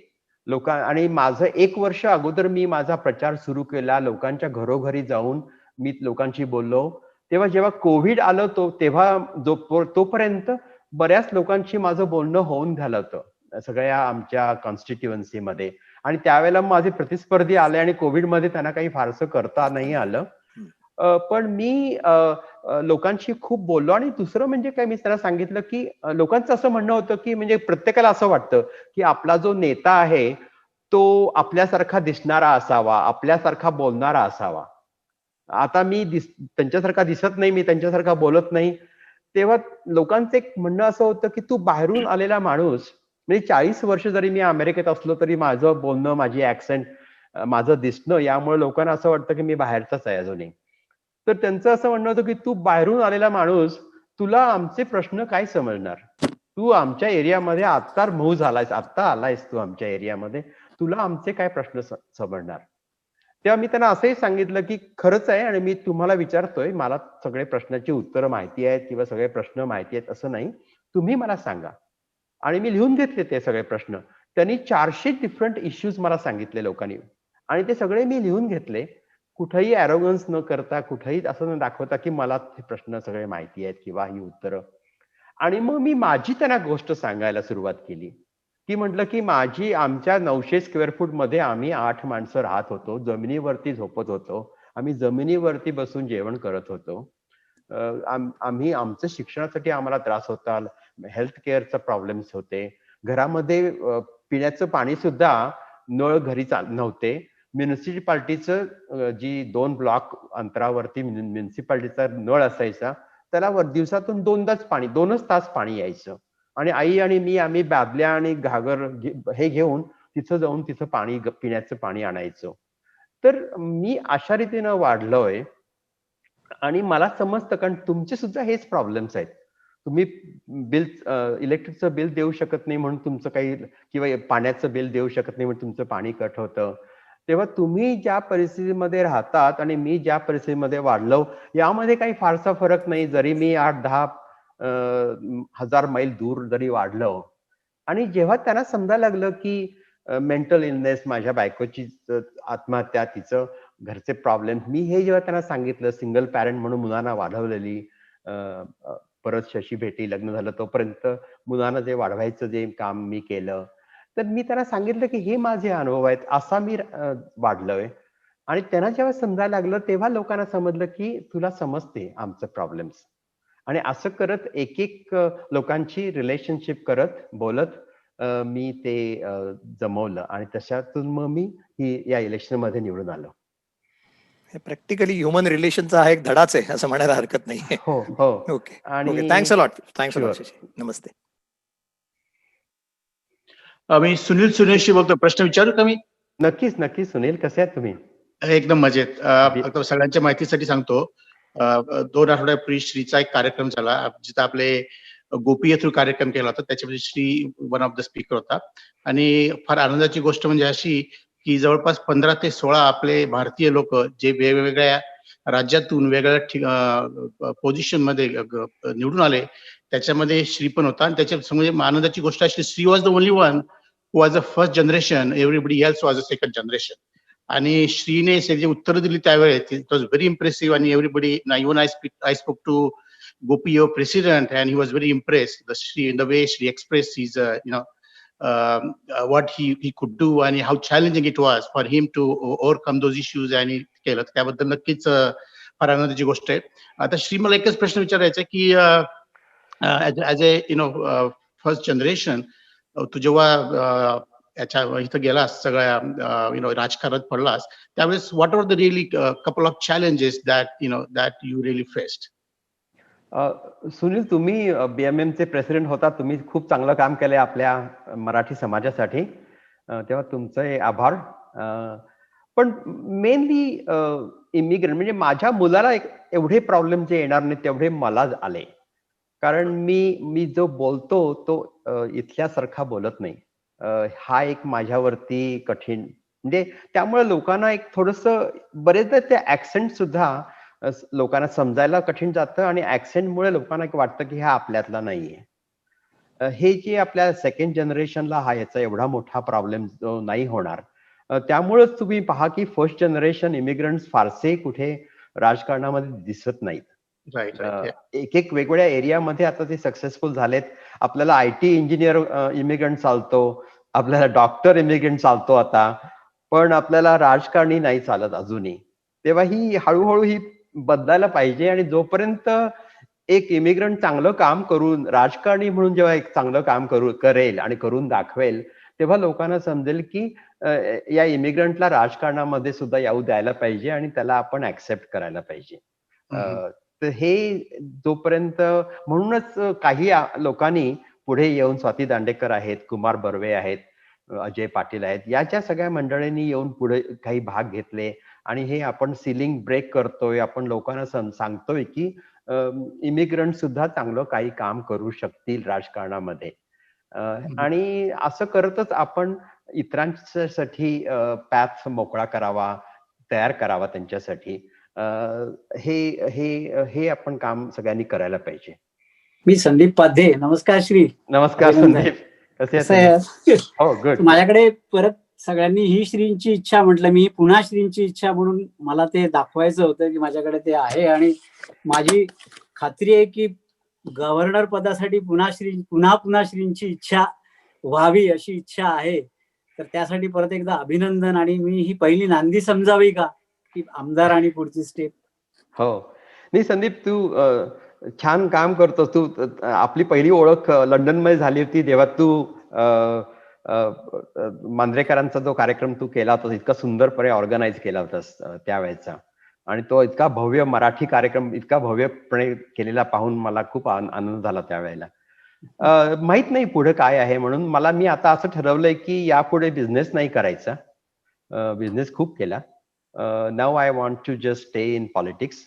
[SPEAKER 6] आणि माझं 1 वर्ष अगोदर मी माझा प्रचार सुरू केला. लोकांच्या घरोघरी जाऊन मी लोकांशी बोललो. तेव्हा जेव्हा कोविड आलं तेव्हा तोपर्यंत बऱ्याच लोकांशी माझं बोलणं होऊन झालं होतं सगळ्या आमच्या कॉन्स्टिट्युएन्सीमध्ये. आणि त्यावेळेला माझे प्रतिस्पर्धी आले आणि कोविडमध्ये त्यांना काही फारसं करता नाही आलं. पण मी लोकांशी खूप बोललो. आणि दुसरं म्हणजे काय, मी त्याला सांगितलं की लोकांचं असं म्हणणं होतं की म्हणजे प्रत्येकाला असं वाटतं की आपला जो नेता आहे तो आपल्यासारखा दिसणारा असावा, आपल्यासारखा बोलणारा असावा. आता मी त्यांच्यासारखा दिसत नाही, मी त्यांच्यासारखा बोलत नाही. तेव्हा लोकांचं एक म्हणणं असं होतं की तू बाहेरून आलेला माणूस, म्हणजे 40 वर्ष जरी मी अमेरिकेत असलो तरी माझं बोलणं, माझी ऍक्सेंट, माझं दिसणं यामुळे लोकांना असं वाटतं की मी बाहेरचाच आहे अजूनही. तर त्यांचं असं म्हणणं होतं की तू बाहेरून आलेला माणूस, तुला आमचे प्रश्न काय समजणार? तू आमच्या एरियामध्ये आत्ता मूव्ह झालायस, आत्ता आलायस तू आमच्या एरियामध्ये, तुला आमचे काय प्रश्न समजणार? तेव्हा मी त्यांना असंही सांगितलं की खरंच आहे आणि मी तुम्हाला विचारतोय, मला सगळे प्रश्नाची उत्तरं माहिती आहेत किंवा सगळे प्रश्न माहिती आहेत असं नाही, तुम्ही मला सांगा. आणि मी लिहून घेतले ते सगळे प्रश्न. त्यांनी 400 डिफरंट इश्यूज मला सांगितले लोकांनी आणि ते सगळे मी लिहून घेतले. कुठेही ॲरोगन्स न करता, कुठेही असं न दाखवता की मला ते प्रश्न सगळे माहिती आहेत किंवा ही उत्तरं. आणि मग मी माझी त्यांना गोष्ट सांगायला सुरुवात केली की म्हटलं की आमच्या 900 स्क्वेअर फूट मध्ये आम्ही 8 माणसं राहत होतो, जमिनीवरती झोपत होतो, आम्ही जमिनीवरती बसून जेवण करत होतो. आम्ही आमचं शिक्षणासाठी आम्हाला त्रास होता, हेल्थ केअरचा प्रॉब्लेम्स होते, घरामध्ये पिण्याचं पाणी सुद्धा नळ घरी नव्हते. म्युनिसिपाल्टीचं जी 2 ब्लॉक अंतरावरती म्युनिसिपाल्टीचा नळ असायचा, त्याला दिवसातून 2च तास पाणी यायचं. आणि आई आणि मी आम्ही बादल्या आणि घागर हे घेऊन तिथं जाऊन तिथं पिण्याचं पाणी आणायचो. तर मी अशा रीतीनं वाढलोय. आणि मला समजतं कारण तुमचे सुद्धा हेच प्रॉब्लेम्स आहेत. तुम्ही इलेक्ट्रिकचं बिल देऊ शकत नाही म्हणून तुमचं काही, किंवा पाण्याचं बिल देऊ शकत नाही म्हणून तुमचं पाणी कट होतं. तेव्हा तुम्ही ज्या परिस्थितीमध्ये राहतात आणि मी ज्या परिस्थितीमध्ये वाढलो यामध्ये काही फारसा फरक नाही, जरी मी 8-10 हजार मैल दूर जरी वाढलो. आणि जेव्हा त्यांना समजायला लागलं की मेंटल इलनेस, माझ्या बायकोची आत्महत्या, तिचं घरचे प्रॉब्लेम, मी हे जेव्हा त्यांना सांगितलं, सिंगल पॅरेंट म्हणून मुलांना वाढवलेली, परत शशी भेटी, लग्न झालं तोपर्यंत मुलांना जे वाढवायचं जे काम मी केलं, तर मी त्यांना सांगितलं की हे माझे अनुभव आहेत, असा मी वाढलोय. आणि त्यांना जेव्हा समजायला लागलं तेव्हा लोकांना समजलं की तुला समजते आमचं प्रॉब्लेम्स. आणि असं करत एक लोकांची रिलेशनशिप करत बोलत मी ते जमवलं आणि तशातून मग मी या इलेक्शन मध्ये निवडून आलो.
[SPEAKER 3] हे प्रॅक्टिकली ह्युमन रिलेशनचा हा एक धडाच आहे असं म्हणायला हरकत नाही.
[SPEAKER 6] हो हो.
[SPEAKER 3] ओके.
[SPEAKER 6] आणि
[SPEAKER 3] थँक्स अ लॉट. नमस्ते.
[SPEAKER 10] मी सुनील सुरेशशी बोलतो. प्रश्न विचारू का मी?
[SPEAKER 6] नक्कीच नक्कीच. सुनील, कसे आहात तुम्ही?
[SPEAKER 10] एकदम मजेत. फक्त सगळ्यांच्या माहितीसाठी सांगतो, 2 आठवड्यापूर्वी श्रीचा एक कार्यक्रम झाला जिथं आपले गोपी थ्रू कार्यक्रम केला होता. त्याच्यामध्ये Shri one of the speaker होता. आणि फार आनंदाची गोष्ट म्हणजे अशी की जवळपास 15 ते 16 आपले भारतीय लोक जे वेगवेगळ्या राज्यातून वेगवेगळ्या पोझिशन मध्ये निवडून आले, त्याच्यामध्ये श्री पण होता. आणि त्याच्या आनंदाची गोष्ट अशी, Shri was the only one who was a first generation, everybody else was a second generation. आणि श्रीने जे उत्तर दिली त्यावेळेस इट वॉज व्हेरी इम्प्रेसिव्ह. आणि everybody, even I spoke to Gopi, your president, and he was very impressed. The way Shri expressed his, what he could do and how challenging it was for him to overcome those issues. आणि केलं त्याबद्दल नक्कीच फार आनंदाची गोष्ट आहे. आता श्री, मला एकच प्रश्न विचारायचा की ऍज ए फर्स्ट जनरेशन, तू जेव्हा याच्या इथं गेलास, सगळ्या राजकारणात पडलास, त्यावेळेस what are the really couple of challenges that you really faced?
[SPEAKER 6] Sunil, तुम्ही BMM चे प्रेसिडेंट होता, तुम्ही खूप चांगलं काम केलंय आपल्या मराठी समाजासाठी, तेव्हा तुमचे आभार. पण मेनली इमिग्रंट म्हणजे माझ्या मुलाला एवढे प्रॉब्लेम जे येणार नाही तेवढे मला आले. कारण मी जो बोलतो तो इथल्यासारखा बोलत नाही. हा एक माझ्यावरती कठीण म्हणजे त्यामुळे लोकांना एक थोडंसं बरेचदा ते ऍक्सेंट सुद्धा लोकांना समजायला कठीण जातं आणि ऍक्सेंटमुळे लोकांना एक वाटतं की हा आपल्यातला नाहीये. हे जे आपल्या सेकंड जनरेशनला हा याचा एवढा मोठा प्रॉब्लेम नाही होणार. त्यामुळेच तुम्ही पहा की फर्स्ट जनरेशन इमिग्रंट्स फारसे कुठे राजकारणामध्ये दिसत नाहीत.
[SPEAKER 10] राईट
[SPEAKER 6] एक एक वेगवेगळ्या एरियामध्ये आता ते सक्सेसफुल झालेत. आपल्याला IT इंजिनियर इमिग्रंट चालतो, आपल्याला डॉक्टर इमिग्रंट चालतो आता, पण आपल्याला राजकारणी नाही चालत अजूनही. तेव्हा ही हळूहळू ही बदलायला पाहिजे आणि जोपर्यंत एक इमिग्रंट चांगलं काम करून राजकारणी म्हणून जेव्हा एक चांगलं काम करेल आणि करून दाखवेल, तेव्हा लोकांना समजेल की या इमिग्रंटला राजकारणामध्ये सुद्धा येऊ द्यायला पाहिजे आणि त्याला आपण ऍक्सेप्ट करायला पाहिजे. तर हे जोपर्यंत म्हणूनच काही लोकांनी पुढे येऊन स्वाती दांडेकर आहेत, कुमार बर्वे आहेत, अजय पाटील आहेत, याच्या सगळ्या मंडळींनी येऊन पुढे काही भाग घेतले आणि हे आपण सिलिंग ब्रेक करतोय. आपण लोकांना सांगतोय की इमिग्रंट सुद्धा चांगलं काही काम करू शकतील राजकारणामध्ये. आणि असं करतच आपण इतरांसाठी पॅथ मोकळा करावा, तयार करावा त्यांच्यासाठी. हे हे हे आपण काम सगळ्यांनी करायला पाहिजे.
[SPEAKER 11] मी संदीप पाध्ये. नमस्कार श्री.
[SPEAKER 6] नमस्कार संदीप. कसे आहे? हो गुड.
[SPEAKER 11] माझ्याकडे परत सगळ्यांनी ही श्रींची इच्छा म्हटलं, मी पुन्हा श्रींची इच्छा म्हणून मला ते दाखवायचं होतं की माझ्याकडे ते आहे आणि माझी खात्री आहे की गव्हर्नर पदासाठी पुन्हा श्रींची इच्छा व्हावी अशी इच्छा आहे. तर त्यासाठी परत एकदा अभिनंदन. आणि मी ही पहिली नांदी समजावी का की आमदार आणि पुढची स्टेप?
[SPEAKER 6] हो नाही संदीप, तू छान काम करतोस. तू आपली पहिली ओळख लंडनमध्ये झाली होती तेव्हा तू मांजरेकरांचा जो कार्यक्रम तू केला होता इतका सुंदरपणे ऑर्गनाईज केला होतास त्यावेळेचा, आणि तो इतका भव्य मराठी कार्यक्रम इतका भव्यपणे केलेला पाहून मला खूप आनंद झाला त्यावेळेला. माहित नाही पुढे काय आहे म्हणून मी आता असं ठरवलंय की यापुढे बिझनेस नाही करायचा. बिझनेस खूप केला. Now I want to just stay in politics.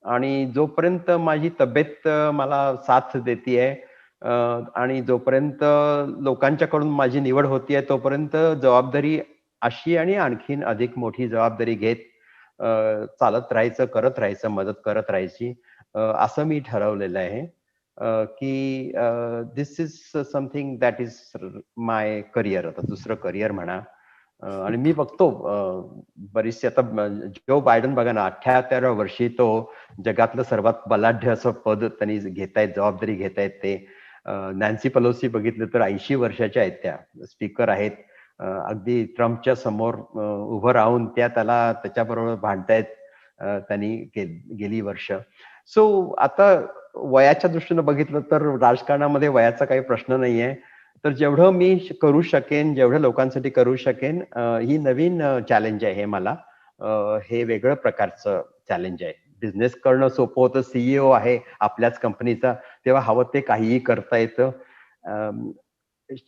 [SPEAKER 6] आणि जोपर्यंत माझी तब्येत मला साथ देतीये आणि जोपर्यंत लोकांच्याकडून माझी निवड होतीये तोपर्यंत जबाबदारी अशी आणि आणखीन अधिक मोठी जबाबदारी घेत चालत राहायचं, करत राहायचं, मदत करत राहायची, असं मी ठरवलेलं आहे. की this is something that is my career. आता दुसरं करिअर म्हणा. आणि मी बघतो बरीचशी आता जो बायडन बघा ना, 78व्या वर्षी तो जगातलं सर्वात बलाढ्य असं पद त्यांनी घेतायत, जबाबदारी घेतायत ते. नॅन्सी पेलोसी बघितलं तर 80 वर्षाच्या आहेत, त्या स्पीकर आहेत. अगदी ट्रम्पच्या समोर उभं राहून त्याला त्याच्याबरोबर भांडतायत त्यांनी गेली वर्ष. सो आता वयाच्या दृष्टीनं बघितलं तर राजकारणामध्ये वयाचा काही प्रश्न नाहीये. तर जेवढं मी करू शकेन, जेवढं लोकांसाठी करू शकेन, ही नवीन चॅलेंज आहे मला. हे वेगळं प्रकारचं चॅलेंज आहे. बिझनेस करणं सोपं होतं, CEO आहे आपल्याच कंपनीचा, तेव्हा हवं ते काहीही करता येतं.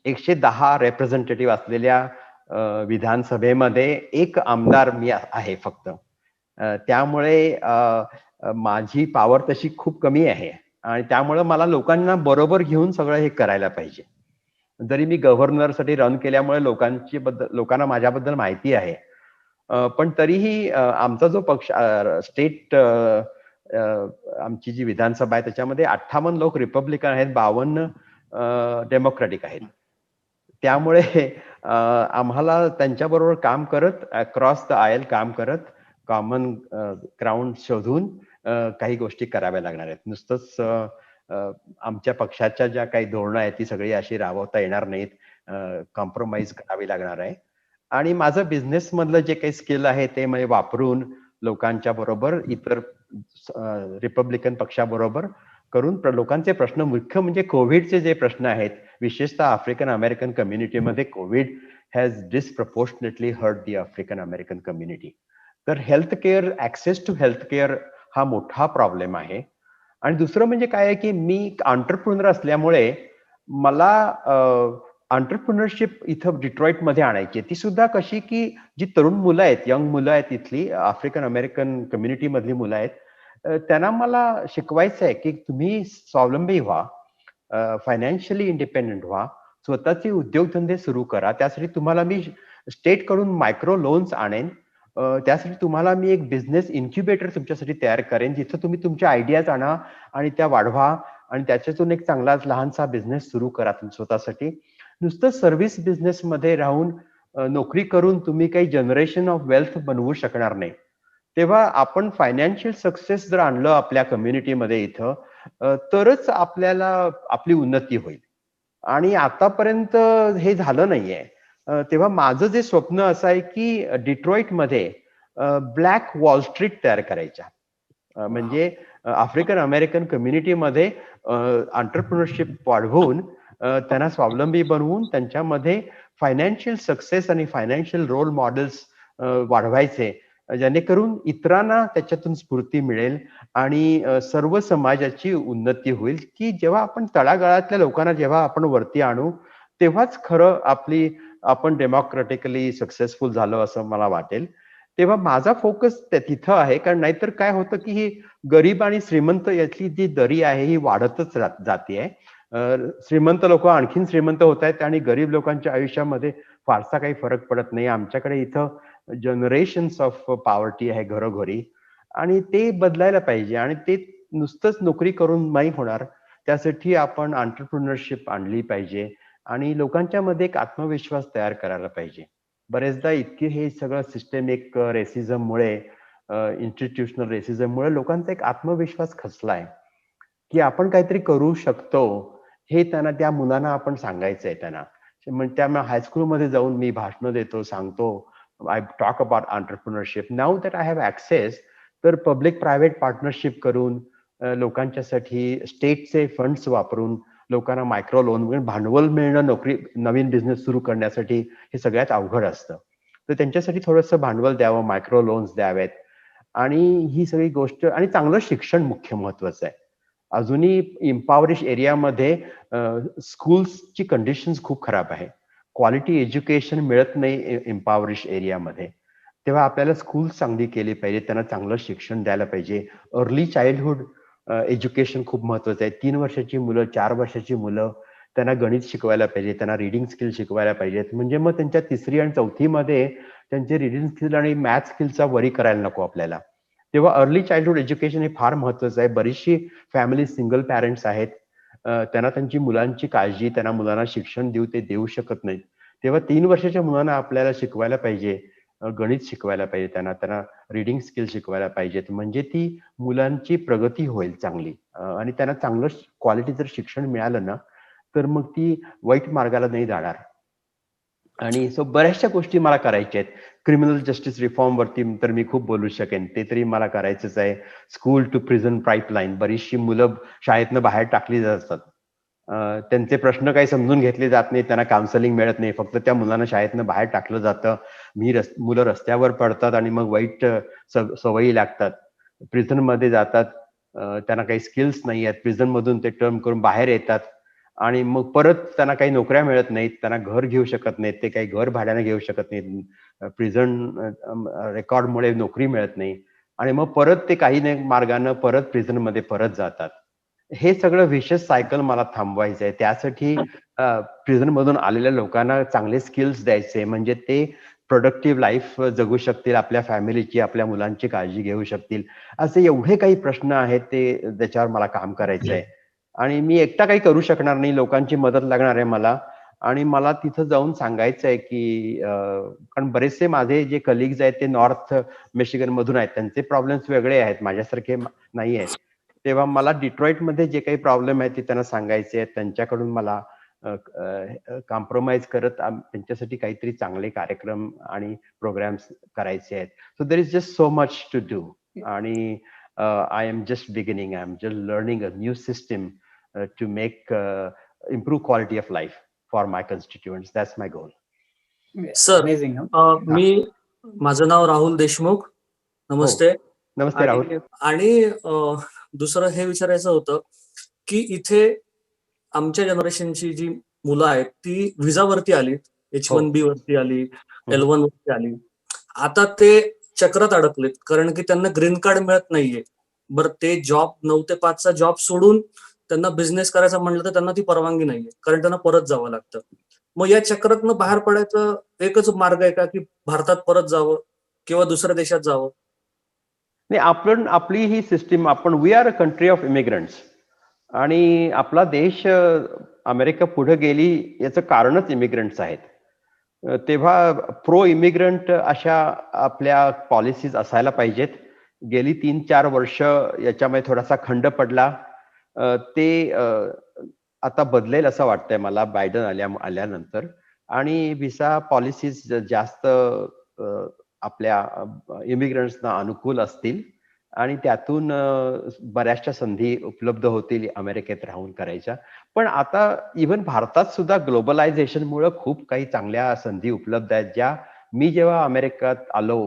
[SPEAKER 6] 110 रिप्रेझेंटेटिव्ह असलेल्या विधानसभेमध्ये एक आमदार मी आहे फक्त. त्यामुळे माझी पॉवर तशी खूप कमी आहे आणि त्यामुळे मला लोकांना बरोबर घेऊन सगळं हे करायला पाहिजे. जरी मी गव्हर्नरसाठी रन केल्यामुळे लोकांना माझ्याबद्दल माहिती आहे, पण तरीही आमचा जो पक्ष स्टेट आमची जी विधानसभा आहे त्याच्यामध्ये 58 लोक रिपब्लिकन आहेत, 52 डेमोक्रॅटिक आहेत. त्यामुळे आम्हाला त्यांच्याबरोबर काम करत, अक्रॉस द आयल काम करत, कॉमन ग्राउंड शोधून काही गोष्टी कराव्या लागणार आहेत. नुसतंच आमच्या पक्षाच्या ज्या काही धोरणं आहेत ती सगळी अशी राबवता येणार नाहीत, कॉम्प्रोमाइज करावी लागणार आहे. आणि माझं बिझनेस मधलं जे काही स्किल आहे ते म्हणजे वापरून लोकांच्या बरोबर, इतर रिपब्लिकन पक्षाबरोबर करून लोकांचे प्रश्न, मुख्य म्हणजे कोविडचे जे प्रश्न आहेत, विशेषतः आफ्रिकन अमेरिकन कम्युनिटीमध्ये COVID has disproportionately hurt the African American community. तर health care, access to health care हा मोठा प्रॉब्लेम आहे. आणि दुसरं म्हणजे काय आहे की मी एंटरप्रेन्योर असल्यामुळे मला एंटरप्रेन्योरशिप इथं डिट्रॉइटमध्ये आणायची ती सुद्धा कशी की जी तरुण मुलं आहेत, यंग मुलं आहेत इथली आफ्रिकन अमेरिकन कम्युनिटी मधली मुलं आहेत, त्यांना मला शिकवायचं आहे की तुम्ही स्वावलंबी व्हा, फायनान्शियली इंडिपेंडेंट व्हा, स्वतःचे उद्योगधंदे सुरू करा. त्यासाठी तुम्हाला मी स्टेट कडून मायक्रो लोन्स आणेन, त्यासाठी तुम्हाला मी एक बिझनेस इन्क्युबेटर तुमच्यासाठी तयार करेन, जिथं तुम्ही तुमच्या आयडियाज आणा आणि त्या वाढवा आणि त्याच्यातून एक चांगला लहानसा बिझनेस सुरू करा स्वतःसाठी. नुसतं सर्व्हिस बिझनेसमध्ये राहून नोकरी करून तुम्ही काही जनरेशन ऑफ वेल्थ बनवू शकणार नाही. तेव्हा आपण फायनान्शियल सक्सेस जर आणलं आपल्या कम्युनिटीमध्ये इथं, तरच आपल्याला आपली उन्नती होईल. आणि आतापर्यंत हे झालं नाहीये. तेव्हा माझं जे स्वप्न असं आहे की डिट्रॉइटमध्ये ब्लॅक वॉल स्ट्रीट तयार करायच्या, म्हणजे आफ्रिकन अमेरिकन कम्युनिटीमध्ये एंटरप्रेन्योरशिप वाढवून त्यांना स्वावलंबी बनवून त्यांच्यामध्ये फायनान्शियल सक्सेस आणि फायनान्शियल रोल मॉडेल्स वाढवायचे, जेणेकरून इतरांना त्याच्यातून स्फूर्ती मिळेल आणि सर्व समाजाची उन्नती होईल. की जेव्हा आपण तळागाळातल्या लोकांना जेव्हा आपण वरती आणू, तेव्हाच खरं आपण डेमोक्रेटिकली सक्सेसफुल झालो असं मला वाटेल. तेव्हा माझा फोकस तिथं आहे, कारण नाहीतर काय होतं की ही गरीब आणि श्रीमंत यातली जी दरी आहे ही वाढतच जाते. श्रीमंत लोक आणखीन श्रीमंत होत आहेत आणि गरीब लोकांच्या आयुष्यामध्ये फारसा काही फरक पडत नाही. आमच्याकडे इथं जनरेशन्स ऑफ पॉवर्टी आहे घरोघरी, आणि ते बदलायला पाहिजे. आणि ते नुसतंच नोकरी करून नाही होणार, त्यासाठी आपण एंटरप्रेन्योरशिप आणली पाहिजे आणि लोकांच्या मध्ये एक आत्मविश्वास तयार करायला पाहिजे. बरेचदा इतके हे सगळं सिस्टेमिक रेसिझममुळे, इन्स्टिट्यूशनल रेसिझममुळे लोकांचा एक आत्मविश्वास खचलाय की आपण काहीतरी करू शकतो. हे त्या मुलांना आपण सांगायचं आहे. म्हणजे त्यामुळे हायस्कूलमध्ये जाऊन मी भाषण देतो, सांगतो, I talk about entrepreneurship. Now that I have access, तर पब्लिक प्रायव्हेट पार्टनरशिप करून लोकांच्यासाठी स्टेटचे फंड्स वापरून लोकांना मायक्रो लोन, भांडवल मिळणं नवीन बिझनेस सुरू करण्यासाठी हे सगळ्यात अवघड असतं. तर त्यांच्यासाठी थोडंसं भांडवल द्यावं, मायक्रो लोन्स द्यावेत, आणि ही सगळी गोष्ट, आणि चांगलं शिक्षण मुख्य महत्वाचं आहे. अजूनही इम्पॉवरिश एरियामध्ये स्कूल्सची कंडिशन्स खूप खराब आहे. क्वालिटी एज्युकेशन मिळत नाही इम्पॉवरिश एरियामध्ये. तेव्हा आपल्याला स्कूल चांगली केली पाहिजे, त्यांना चांगलं शिक्षण द्यायला पाहिजे. अर्ली चाइल्डहुड एज्युकेशन खूप महत्वाचं आहे. 3 वर्षाची मुलं, 4 वर्षाची मुलं, त्यांना गणित शिकवायला पाहिजे, त्यांना रिडिंग स्किल शिकवायला पाहिजेत. म्हणजे मग त्यांच्या 3री आणि 4थी मध्ये त्यांचे रिडिंग स्किल आणि मॅथ स्किलचा वरी करायला नको आपल्याला. तेव्हा अर्ली चाइल्डहुड एज्युकेशन हे फार महत्वाचं आहे. बरीचशी फॅमिली सिंगल पॅरेंट्स आहेत, त्यांना त्यांची मुलांची काळजी, त्यांना मुलांना शिक्षण देऊ शकत नाहीत. तेव्हा 3 वर्षाच्या मुलांना आपल्याला शिकवायला पाहिजे, गणित शिकवायला पाहिजे, त्यांना रिडिंग स्किल शिकवायला पाहिजेत. म्हणजे ती मुलांची प्रगती होईल चांगली, आणि त्यांना चांगलं क्वालिटी जर शिक्षण मिळालं ना, तर मग ती वाईट मार्गाला नाही जाणार. आणि बऱ्याचशा गोष्टी मला करायच्या आहेत. क्रिमिनल जस्टिस रिफॉर्म वरती तर मी खूप बोलू शकेन, ते तरी मला करायचंच आहे. स्कूल टू प्रिझन पाईपलाईन, बरीचशी मुलं शाळेतनं बाहेर टाकली जातात, त्यांचे प्रश्न काही समजून घेतले जात नाही, त्यांना काउन्सिलिंग मिळत नाही, फक्त त्या मुलांना शाळेतनं बाहेर टाकलं जातं. मुलं रस्त्यावर पडतात आणि मग वाईट सवयी लागतात, प्रिझन मध्ये जातात, त्यांना काही स्किल्स नाही आहेत, प्रिझन मधून ते टर्म करून बाहेर येतात आणि मग परत त्यांना काही नोकऱ्या मिळत नाहीत, त्यांना घर घेऊ शकत नाहीत, ते काही घर भाड्याने घेऊ शकत नाहीत, प्रिझन रेकॉर्डमुळे नोकरी मिळत नाही, आणि मग परत ते काही मार्गानं परत प्रिझन मध्ये परत जातात. हे सगळं विशेष सायकल मला थांबवायचं आहे. त्यासाठी प्रिझन मधून आलेल्या लोकांना चांगले स्किल्स द्यायचे, म्हणजे ते प्रोडक्टिव्ह लाईफ जगू शकतील, आपल्या फॅमिलीची, आपल्या मुलांची काळजी घेऊ शकतील. असे एवढे काही प्रश्न आहेत, ते त्याच्यावर मला काम करायचं आहे. आणि मी एकटा काही करू शकणार नाही, लोकांची मदत लागणार आहे मला. आणि मला तिथं जाऊन सांगायचं आहे की, कारण बरेचसे माझे जे कलिग्स आहेत ते नॉर्थ मिशिगन मधून आहेत, त्यांचे प्रॉब्लेम्स वेगळे आहेत, माझ्यासारखे नाही आहेत. तेव्हा मला डिट्रॉइटमध्ये जे काही प्रॉब्लेम आहेत ते त्यांना सांगायचे आहेत, त्यांच्याकडून मला कॉम्प्रोमाइज करत त्यांच्यासाठी काहीतरी चांगले कार्यक्रम आणि प्रोग्राम्स करायचे आहेत. So there is just so much to do. आणि I am just beginning, I am just learning a new system to make improve quality of life for my constituents. That's my goal.
[SPEAKER 12] Sir, मी माझं नाव राहुल देशमुख. नमस्ते.
[SPEAKER 6] नमस्ते राहुल.
[SPEAKER 12] आणि दुसरं हे विचारायचं होतं की इथे आमच्या जनरेशनची जी मुलं आहेत ती व्हिसावरती आली, H1B वरती आली, L1 वरती आली. आता ते चक्रात अडकलेत कारण की त्यांना ग्रीन कार्ड मिळत नाहीये. बरं ते जॉब 9 ते 5चा जॉब सोडून त्यांना बिझनेस करायचा म्हणलं तर त्यांना ती परवानगी नाहीये कारण त्यांना परत जावं लागतं. मग या चक्रातनं बाहेर पडायचं एकच मार्ग आहे का की भारतात परत जावं किंवा दुसऱ्या देशात जावं?
[SPEAKER 6] नाही, आपली ही system we are a country of immigrants आणि आपला देश अमेरिका पुढे गेली याचं कारणच इमिग्रंट्स आहेत. तेव्हा प्रो इमिग्रंट अशा आपल्या पॉलिसीज असायला पाहिजेत. गेली 3-4 वर्ष याच्यामध्ये थोडासा खंड पडला. ते आता बदलेल असं वाटतंय मला बायडन आल्यानंतर आणि व्हिसा पॉलिसीज जास्त आपल्या इमिग्रंट्सना अनुकूल असतील आणि त्यातून बऱ्याचशा संधी उपलब्ध होतील अमेरिकेत राहून करायच्या. पण आता इव्हन भारतात सुद्धा ग्लोबलायझेशनमुळे खूप काही चांगल्या संधी उपलब्ध आहेत, ज्या मी जेव्हा अमेरिकेत आलो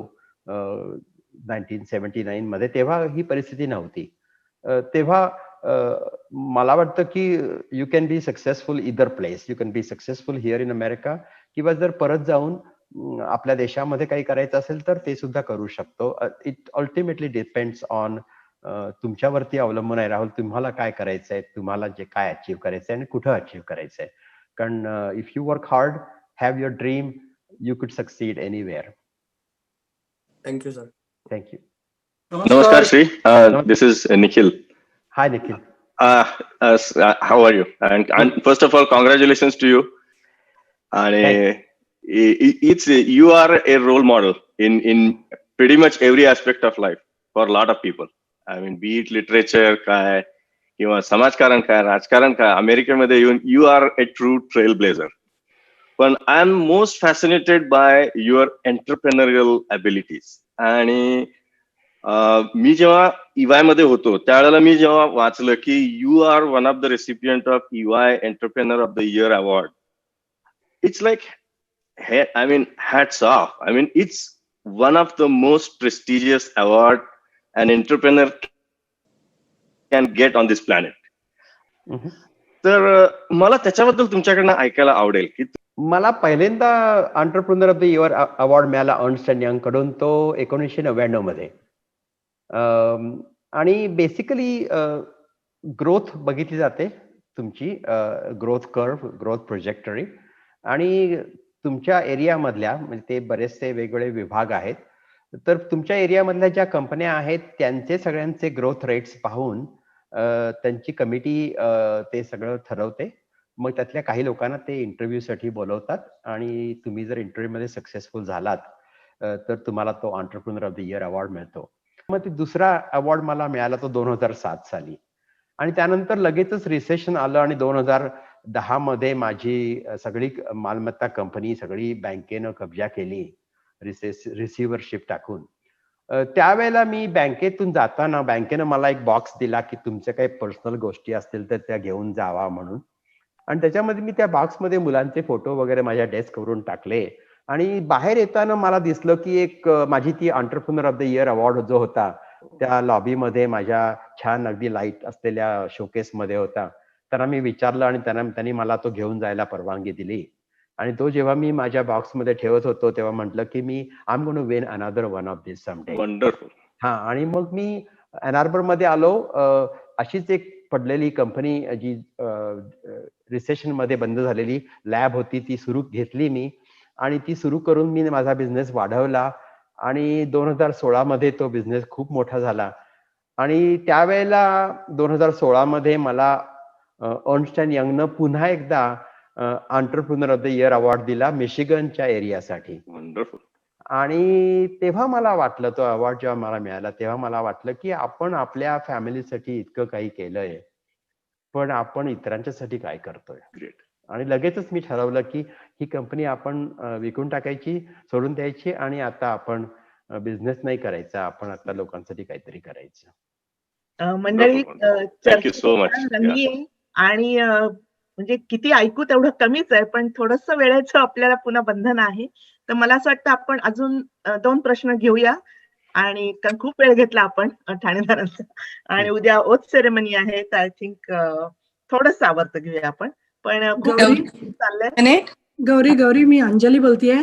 [SPEAKER 6] 1979 मध्ये तेव्हा ही परिस्थिती नव्हती. तेव्हा मला वाटतं की you can be successful either place. You can be successful here in America किंवा जर परत जाऊन आपल्या देशामध्ये काही करायचं असेल तर ते सुद्धा करू शकतो. इट अल्टिमेटली डिपेंड्स ऑन तुमच्यावरती अवलंबून आहे राहुल, तुम्हाला काय करायचंय, तुम्हाला जे काय अचीव्ह करायचंय आणि कुठं अचीव्ह करायचंय. कारण if you work hard, have your dream, you could succeed anywhere.
[SPEAKER 12] Thank you sir.
[SPEAKER 6] Thank you.
[SPEAKER 13] Namaskar, Shri. This is Nikhil.
[SPEAKER 6] Hi, Nikhil.
[SPEAKER 13] How are you? And first of all, congratulations to you. And you are a role model in pretty much every aspect of life for a lot of people. I mean, be it literature, काय किंवा समाजकारण काय, राजकारण काय, अमेरिकेमध्ये येऊन you are a true trailblazer. पण I am most fascinated by your entrepreneurial abilities. आणि मी जेव्हा EY मध्ये होतो त्यावेळेला मी जेव्हा वाचलं की you are one of the recipient of EY entrepreneur of the year award. It's like I mean, hats off. I mean, it's one of the most prestigious award an entrepreneur can get on this planet. तर मला त्याच्याबद्दल तुमच्याकडनं ऐकायला आवडेल की
[SPEAKER 6] मला पहिल्यांदा entrepreneur of the year award मिळाला अर्न्स्ट अँड यंग कडून, तो 1999 मध्ये. आणि बेसिकली ग्रोथ बघितली जाते तुमची, ग्रोथ कर्व, ग्रोथ प्रोजेक्टरी, आणि तुमच्या एरियामधल्या म्हणजे ते बरेचसे वेगवेगळे विभाग आहेत, तर तुमच्या एरियामधल्या ज्या कंपन्या आहेत त्यांचे सगळ्यांचे ग्रोथ रेट्स पाहून त्यांची कमिटी ते सगळं ठरवते. मग त्यातल्या काही लोकांना ते इंटरव्ह्यूसाठी बोलवतात आणि तुम्ही जर इंटरव्ह्यूमध्ये सक्सेसफुल झालात तर तुम्हाला तो entrepreneur of the year award मिळतो. मग ते दुसरा अवॉर्ड मला मिळाला तो 2007 साली, आणि त्यानंतर लगेचच रिसेशन आलं आणि 2010 मध्ये माझी सगळी मालमत्ता कंपनी सगळी बँकेनं कब्जा केली रिसिव्हरशिप टाकून. त्यावेळेला मी बँकेतून जाताना बँकेनं मला एक बॉक्स दिला की तुमच्या काही पर्सनल गोष्टी असतील तर त्या घेऊन जावा म्हणून, आणि त्याच्यामध्ये मी त्या बॉक्समध्ये मुलांचे फोटो वगैरे माझ्या डेस्कवरून टाकले. आणि बाहेर येताना मला दिसलं की एक माझी ती entrepreneur of the year award जो होता त्या लॉबीमध्ये माझ्या छान अगदी लाईट असलेल्या शोकेसमध्ये होता. त्यांना मी विचारलं आणि त्यांनी मला तो घेऊन जायला परवानगी दिली. आणि तो जेव्हा मी माझ्या बॉक्समध्ये ठेवत होतो तेव्हा म्हटलं की मी I am going to win another one of this someday.
[SPEAKER 13] Wonderful.
[SPEAKER 6] हा, आणि मग मी अॅन आर्बर मध्ये आलो. अशीच एक पडलेली कंपनी जी रिसेशन मध्ये बंद झालेली लॅब होती ती सुरू घेतली मी, आणि ती सुरू करून मी माझा बिझनेस वाढवला आणि 2016 मध्ये तो बिझनेस खूप मोठा झाला. आणि त्यावेळेला 2016 मध्ये मला अर्न्स्ट अँड यंगनं पुन्हा एकदा entrepreneur of the year award दिला मिशिगनच्या एरियासाठी.
[SPEAKER 13] वंडरफुल.
[SPEAKER 6] आणि तेव्हा मला वाटलं, तो अवॉर्ड जेव्हा मला मिळाला तेव्हा मला वाटलं की आपण आपल्या फॅमिलीसाठी इतकं काही केलंय, पण आपण इतरांच्यासाठी काय करतोय.
[SPEAKER 13] ग्रेट.
[SPEAKER 6] आणि लगेचच मी ठरवलं की ही कंपनी आपण विकून टाकायची, सोडून द्यायची, आणि आता आपण बिझनेस नाही करायचा, आपण आता लोकांसाठी काहीतरी करायचं.
[SPEAKER 1] मंडळी,
[SPEAKER 13] थँक्यू सो मच.
[SPEAKER 1] रंगी आहे आणि म्हणजे किती ऐकू तेवढं कमीच आहे, पण थोडस वेळेचं आपल्याला पुन्हा बंधन आहे. तर मला असं वाटतं आपण अजून 2 प्रश्न घेऊया, आणि कारण खूप वेळ घेतला आपण ठाणेदारांचा, आणि उद्या ओथ सेरेमनी आहे, तर आय थिंक थोडंसं आवडतं घेऊया आपण. पण खूप
[SPEAKER 8] गौरी
[SPEAKER 1] चाललंय.
[SPEAKER 8] गौरी मी अंजली बोलतेय.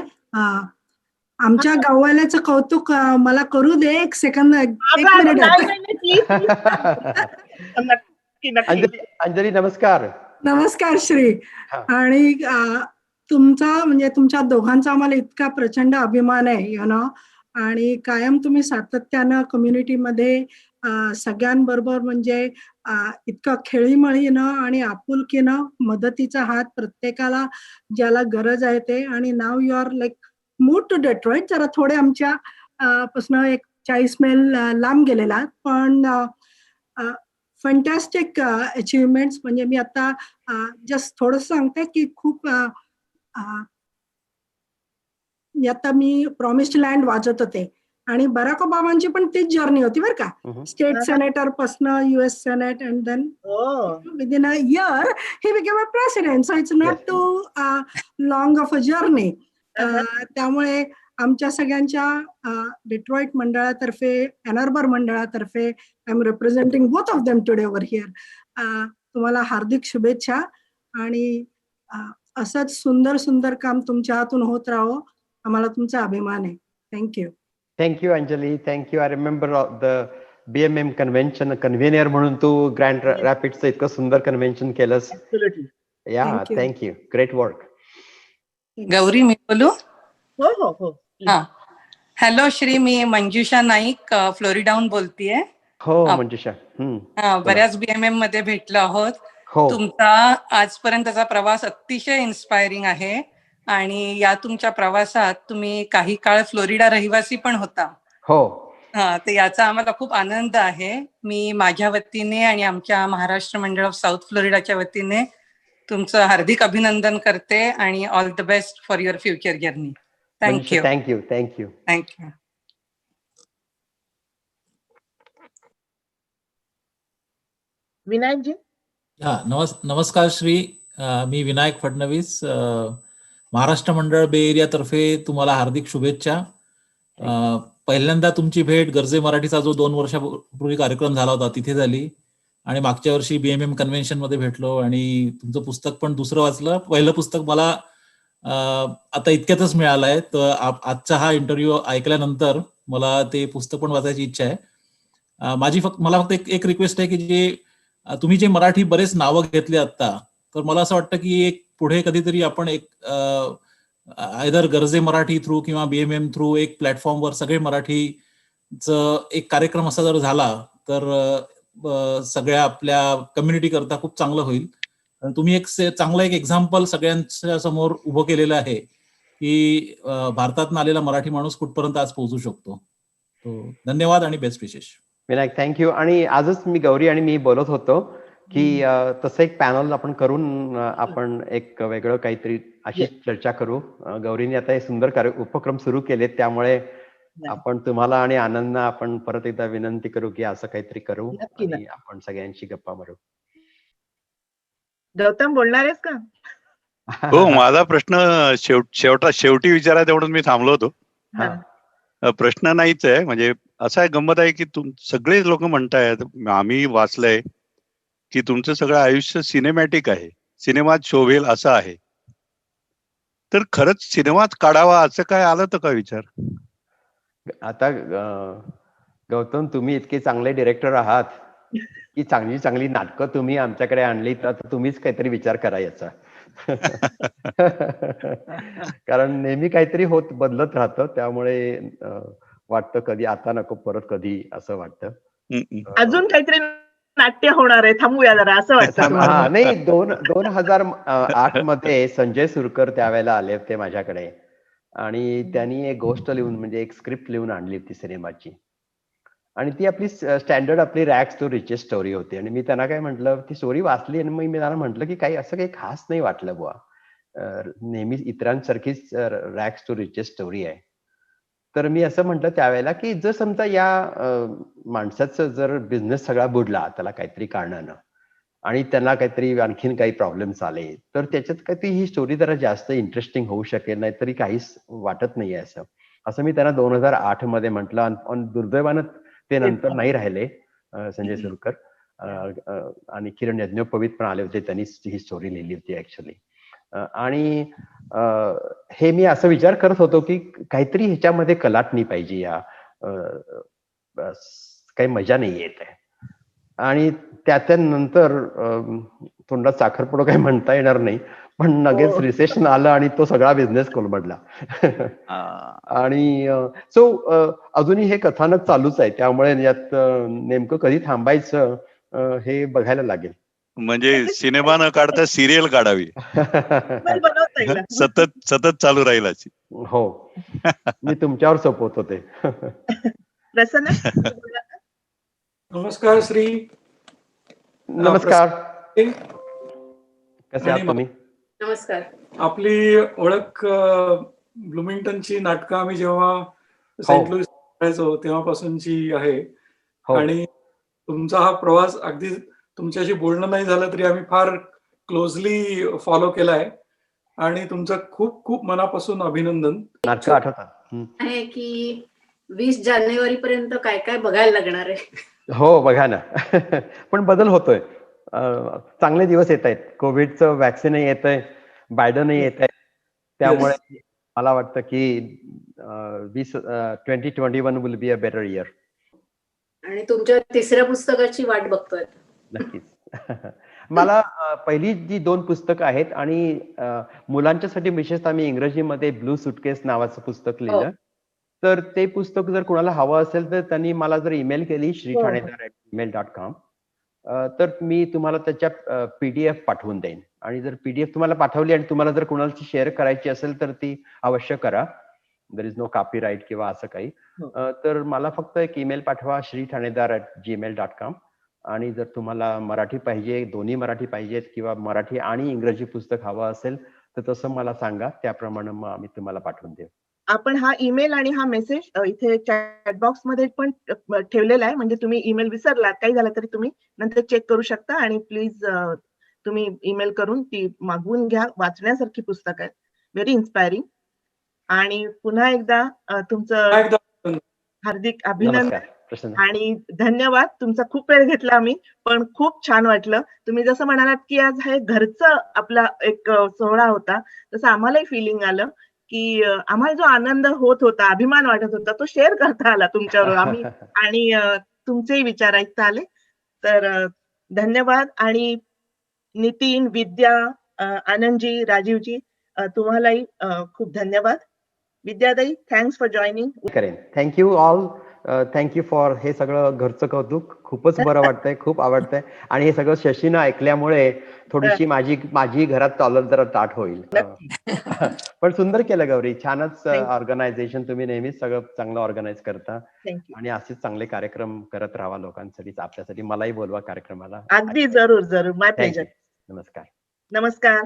[SPEAKER 8] आमच्या गाववाल्याचं कौतुक मला करू दे. एक सेकंद, एक मिनिट.
[SPEAKER 6] अंजली नमस्कार.
[SPEAKER 8] नमस्कार श्री. आणि तुमचा म्हणजे तुमच्या दोघांचा आम्हाला इतका प्रचंड अभिमान आहे आणि कायम तुम्ही सातत्यानं कम्युनिटीमध्ये सगळ्यांबरोबर म्हणजे इतकं खेळीमळीनं आणि आपुलकीनं मदतीचा हात प्रत्येकाला ज्याला गरज आहे ते. आणि now you are like move to Detroit. जरा थोडे आमच्या पासून एक 40 मैल लांब गेलेला, पण फंटॅस्टिक अचिव्हमेंट्स. म्हणजे मी आता जस्ट थोडं सांगते की खूप आता मी प्रॉमिस्ड लँड वाजत होते आणि बराक ओबामांची पण तीच जर्नी होती बरं का. स्टेट सेनेटर पासन US senate and then within a year he became a president. So it's not too long of a journey. त्यामुळे आमच्या सगळ्यांच्या डेट्रॉइट मंडळातर्फे, एन आर्बर मंडळातर्फे I am representing both of them today over here. तुम्हाला हार्दिक शुभेच्छा आणि असंच सुंदर सुंदर काम तुमच्या हातून होत राहो. आम्हाला तुमचा अभिमान आहे. Thank you.
[SPEAKER 6] Thank you Anjali. Thank you. I remember the BMM convention convenor म्हणून तू ग्रँड रॅपिडचं इतकं सुंदर कन्व्हेन्शन केलंस. या थँक्यू. Great work.
[SPEAKER 14] गौरी मी बोलू?
[SPEAKER 1] हो.
[SPEAKER 14] हॅलो श्री, मी मंजुषा नाईक फ्लोरिडाहून बोलतीये.
[SPEAKER 6] हो मंजुषा.
[SPEAKER 14] बऱ्याच BMM मध्ये भेटलो आहोत. तुमचा आजपर्यंतचा प्रवास अतिशय इन्स्पायरिंग आहे आणि या तुमच्या प्रवासात तुम्ही काही काळ फ्लोरिडा रहिवासी पण होता.
[SPEAKER 6] हो.
[SPEAKER 14] तर याचा आम्हाला खूप आनंद आहे. मी माझ्या वतीने आणि आमच्या महाराष्ट्र मंडळ ऑफ साऊथ फ्लोरिडाच्या वतीने तुमचं हार्दिक अभिनंदन करते आणि all the best for your future journey. Thank you.
[SPEAKER 6] Thank you. Thank you.
[SPEAKER 14] Thank you.
[SPEAKER 1] Vinayakji.
[SPEAKER 15] नमस्कार श्री. मी विनायक फडणवीस, महाराष्ट्र मंडळ बे एरियातर्फे तुम्हाला हार्दिक शुभेच्छा. पहिल्यांदा तुमची भेट गरजे मराठीचा जो 2 वर्षापूर्वी कार्यक्रम झाला होता तिथे झाली आणि मागच्या वर्षी BMM कन्व्हेन्शन मध्ये भेटलो आणि तुमचं पुस्तक पण दुसरं वाचलं. पहिलं पुस्तक मला आता इतक्यातच मिळालंय, तर आजचा हा इंटरव्ह्यू ऐकल्यानंतर मला ते पुस्तक पण वाचायची इच्छा आहे. मला फक्त एक रिक्वेस्ट आहे की तुम्ही जे मराठी बरेच नावं घेतले आता, तर मला असं वाटतं की एक पुढे कधीतरी आपण एक आयदर गरजे मराठी थ्रू किंवा BMM थ्रू एक प्लॅटफॉर्मवर सगळे मराठीचं एक कार्यक्रम असा जर झाला तर सगळ्या आपल्या कम्युनिटी करता खूप चांगलं होईल. तुम्ही एक चांगलं एक एक्झाम्पल सगळ्यांच्या समोर उभं केलेलं आहे की भारतातून आलेला मराठी माणूस कुठपर्यंत आज पोहोचू शकतो. धन्यवाद आणि बेस्ट विशेष.
[SPEAKER 6] विनायक थँक्यू. आणि आजच मी गौरी आणि मी बोलत होतो की तसं एक पॅनल आपण करून आपण एक वेगळं काहीतरी अशी चर्चा करू. गौरीने आता हे सुंदर उपक्रम सुरू केलेत, त्यामुळे आपण तुम्हाला आणि आनंदना आपण परत एकदा विनंती करू की असं काहीतरी करू आणि आपण सगळ्यांशी गप्पा मारू.
[SPEAKER 1] गौतम बोलणार आहेस का?
[SPEAKER 16] हो, माझा प्रश्न शेवटी विचारायचा म्हणून मी थांबलो होतो. प्रश्न नाहीच आहे, म्हणजे असं आहे, गंमत आहे की सगळे लोक म्हणतायत, आम्ही वाचलंय की तुमचं सगळं आयुष्य सिनेमॅटिक आहे, सिनेमात शोभेल असं आहे. तर खरंच सिनेमात काढावा असं काय आलं तर का विचार?
[SPEAKER 6] आता गौतम, तुम्ही इतके चांगले डिरेक्टर आहात की चांगली चांगली नाटकं तुम्ही आमच्याकडे आणली, तर तुम्हीच काहीतरी विचार करा याचा. कारण नेहमी काहीतरी बदलत राहतं, त्यामुळे वाटतं कधी आता नको परत कधी असं वाटतं.
[SPEAKER 1] अजून काहीतरी नाट्य होणार आहे, थांबूया जरा असं वाटतं.
[SPEAKER 6] हा नाही, 2008 मध्ये संजय सुरकर त्यावेळेला आले होते माझ्याकडे आणि त्यांनी एक गोष्ट लिहून, म्हणजे एक स्क्रिप्ट लिहून आणली होती सिनेमाची, आणि ती आपली स्टँडर्ड आपली रॅग्स टू रिचेस स्टोरी होती. आणि मी त्यांना काय म्हटलं, ती स्टोरी वाचली आणि मग मी त्यांना म्हटलं की काही असं काही खास नाही वाटलं बुवा, नेहमी इतरांसारखीच रॅग्स टू रिचेस स्टोरी आहे. तर मी असं म्हटलं त्यावेळेला की जर समजा या माणसाचं जर बिझनेस सगळा बुडला त्याला काहीतरी कारणानं आणि त्यांना काहीतरी आणखीन काही प्रॉब्लेम्स आले, तर त्याच्यात काहीतरी ही स्टोरी जरा जास्त इंटरेस्टिंग होऊ शकेल, नाहीतरी काहीच वाटत नाहीये असं मी त्यांना 2008 मध्ये म्हटलं. दुर्दैवानं ते नंतर नाही राहिले संजय सुरकर, आणि किरण यज्ञोपवीत पण आले होते, त्यांनी ही स्टोरी लिहिली होती ऍक्च्युली. आणि हे मी असं विचार करत होतो की काहीतरी ह्याच्यामध्ये कलाटणी पाहिजे, या काही मजा नाही येत आहे. आणि त्यानंतर तोंडात साखरपुडं काही म्हणता येणार नाही, पण लगेच रिसेशन आलं आणि तो सगळा बिझनेस कोलमडला. आणि सो अजूनही हे कथानक चालूच आहे, त्यामुळे यात नेमकं कधी थांबायचं हे बघायला लागेल.
[SPEAKER 16] म्हणजे सिनेमा न काढता सिरियल काढावी. सतत चालू राहील अशी.
[SPEAKER 6] हो, मी तुमच्यावर सोपवतो ते.
[SPEAKER 17] नमस्कार श्री.
[SPEAKER 6] नमस्कार. कसे आहात तुम्ही?
[SPEAKER 4] नमस्कार.
[SPEAKER 17] आपली ओळख ब्लुमिंग्टनची नाटकं आम्ही जेव्हा सेंट लुईस करायचो तेव्हापासूनची आहे. आणि तुमचा हा प्रवास अगदी तुमच्याशी बोलणं नाही झालं तरी आम्ही फार क्लोजली फॉलो केलाय आणि तुमचं खूप खूप मनापासून अभिनंदन.
[SPEAKER 6] नाटकं आठवतात
[SPEAKER 18] आहे की 20 जानेवारी पर्यंत काय काय बघायला लागणार आहे.
[SPEAKER 6] हो, बघा ना. पण बदल होतोय, चांगले दिवस येत आहेत. कोविडचं वॅक्सिनही येत आहे, बायडनही येत आहे, त्यामुळे मला वाटतं की 2021 will be a better year.
[SPEAKER 18] आणि तुमच्या तिसऱ्या पुस्तकाची वाट बघतोय.
[SPEAKER 6] नक्कीच. मला पहिली जी 2 पुस्तकं आहेत आणि मुलांच्यासाठी विशेषतः मी इंग्रजीमध्ये ब्लू सुटकेस नावाचं पुस्तक लिहिलं. तर ते पुस्तक जर कोणाला हवं असेल तर त्यांनी मला जर ईमेल केली shriThanedaar@gmail.com, तर मी तुम्हाला त्याच्या PDF पाठवून देईन. आणि जर PDF तुम्हाला पाठवली आणि तुम्हाला जर कोणाला शेअर करायची असेल तर ती अवश्य करा. देयर इज नो कॉपीराईट किंवा असं काही. तर मला फक्त एक ईमेल पाठवा shriThanedaar@gmail.com. आणि जर तुम्हाला मराठी पाहिजे, दोन्ही मराठी पाहिजेत किंवा मराठी आणि इंग्रजी पुस्तक हवं असेल तर तसं मला सांगा, त्याप्रमाणे मग आम्ही तुम्हाला पाठवून देऊ.
[SPEAKER 1] आपण हा ईमेल आणि हा मेसेज इथे चॅट बॉक्स मध्ये पण ठेवलेला आहे, म्हणजे तुम्ही ईमेल विसरलात काही झालं तरी तुम्ही नंतर चेक करू शकता. आणि प्लीज तुम्ही ईमेल करून ती मागवून घ्या. वाचण्यासारखी पुस्तक आहेत, व्हेरी इन्स्पायरिंग. आणि पुन्हा एकदा तुमचं हार्दिक अभिनंदन आणि धन्यवाद. तुमचा खूप वेळ घेतला आम्ही, पण खूप छान वाटलं. तुम्ही जसं म्हणालात की आज हे घरचं आपला एक सोहळा होता, तसं आम्हालाही फिलिंग आलं की आम्हाला जो आनंद होत होता, अभिमान वाटत होता, तो शेअर करता आला तुमच्याबरोबर आम्ही. आणि तुमचेही विचार ऐकता आले. तर धन्यवाद. आणि नितीन, विद्या, आनंदजी, राजीवजी, तुम्हालाही खूप धन्यवाद. विद्याताई, थँक्स फॉर जॉईनिंग.
[SPEAKER 6] करेन. Thank you all. थँक्यू फॉर हे सगळं घरचं कौतुक. खूपच बरं वाटतंय, खूप आवडतंय. आणि हे सगळं शशीनं ऐकल्यामुळे थोडीशी माझी घरात चालत जरा ताट होईल. पण सुंदर केलं गौरी, छानच ऑर्गनायझेशन. तुम्ही नेहमीच सगळं चांगलं ऑर्गनाईज करता आणि असेच चांगले कार्यक्रम करत राहा लोकांसाठी, आपल्यासाठी. मलाही बोलवा कार्यक्रमाला.
[SPEAKER 1] अगदी जरूर जरूर. माय प्लेजर.
[SPEAKER 6] नमस्कार.
[SPEAKER 1] नमस्कार.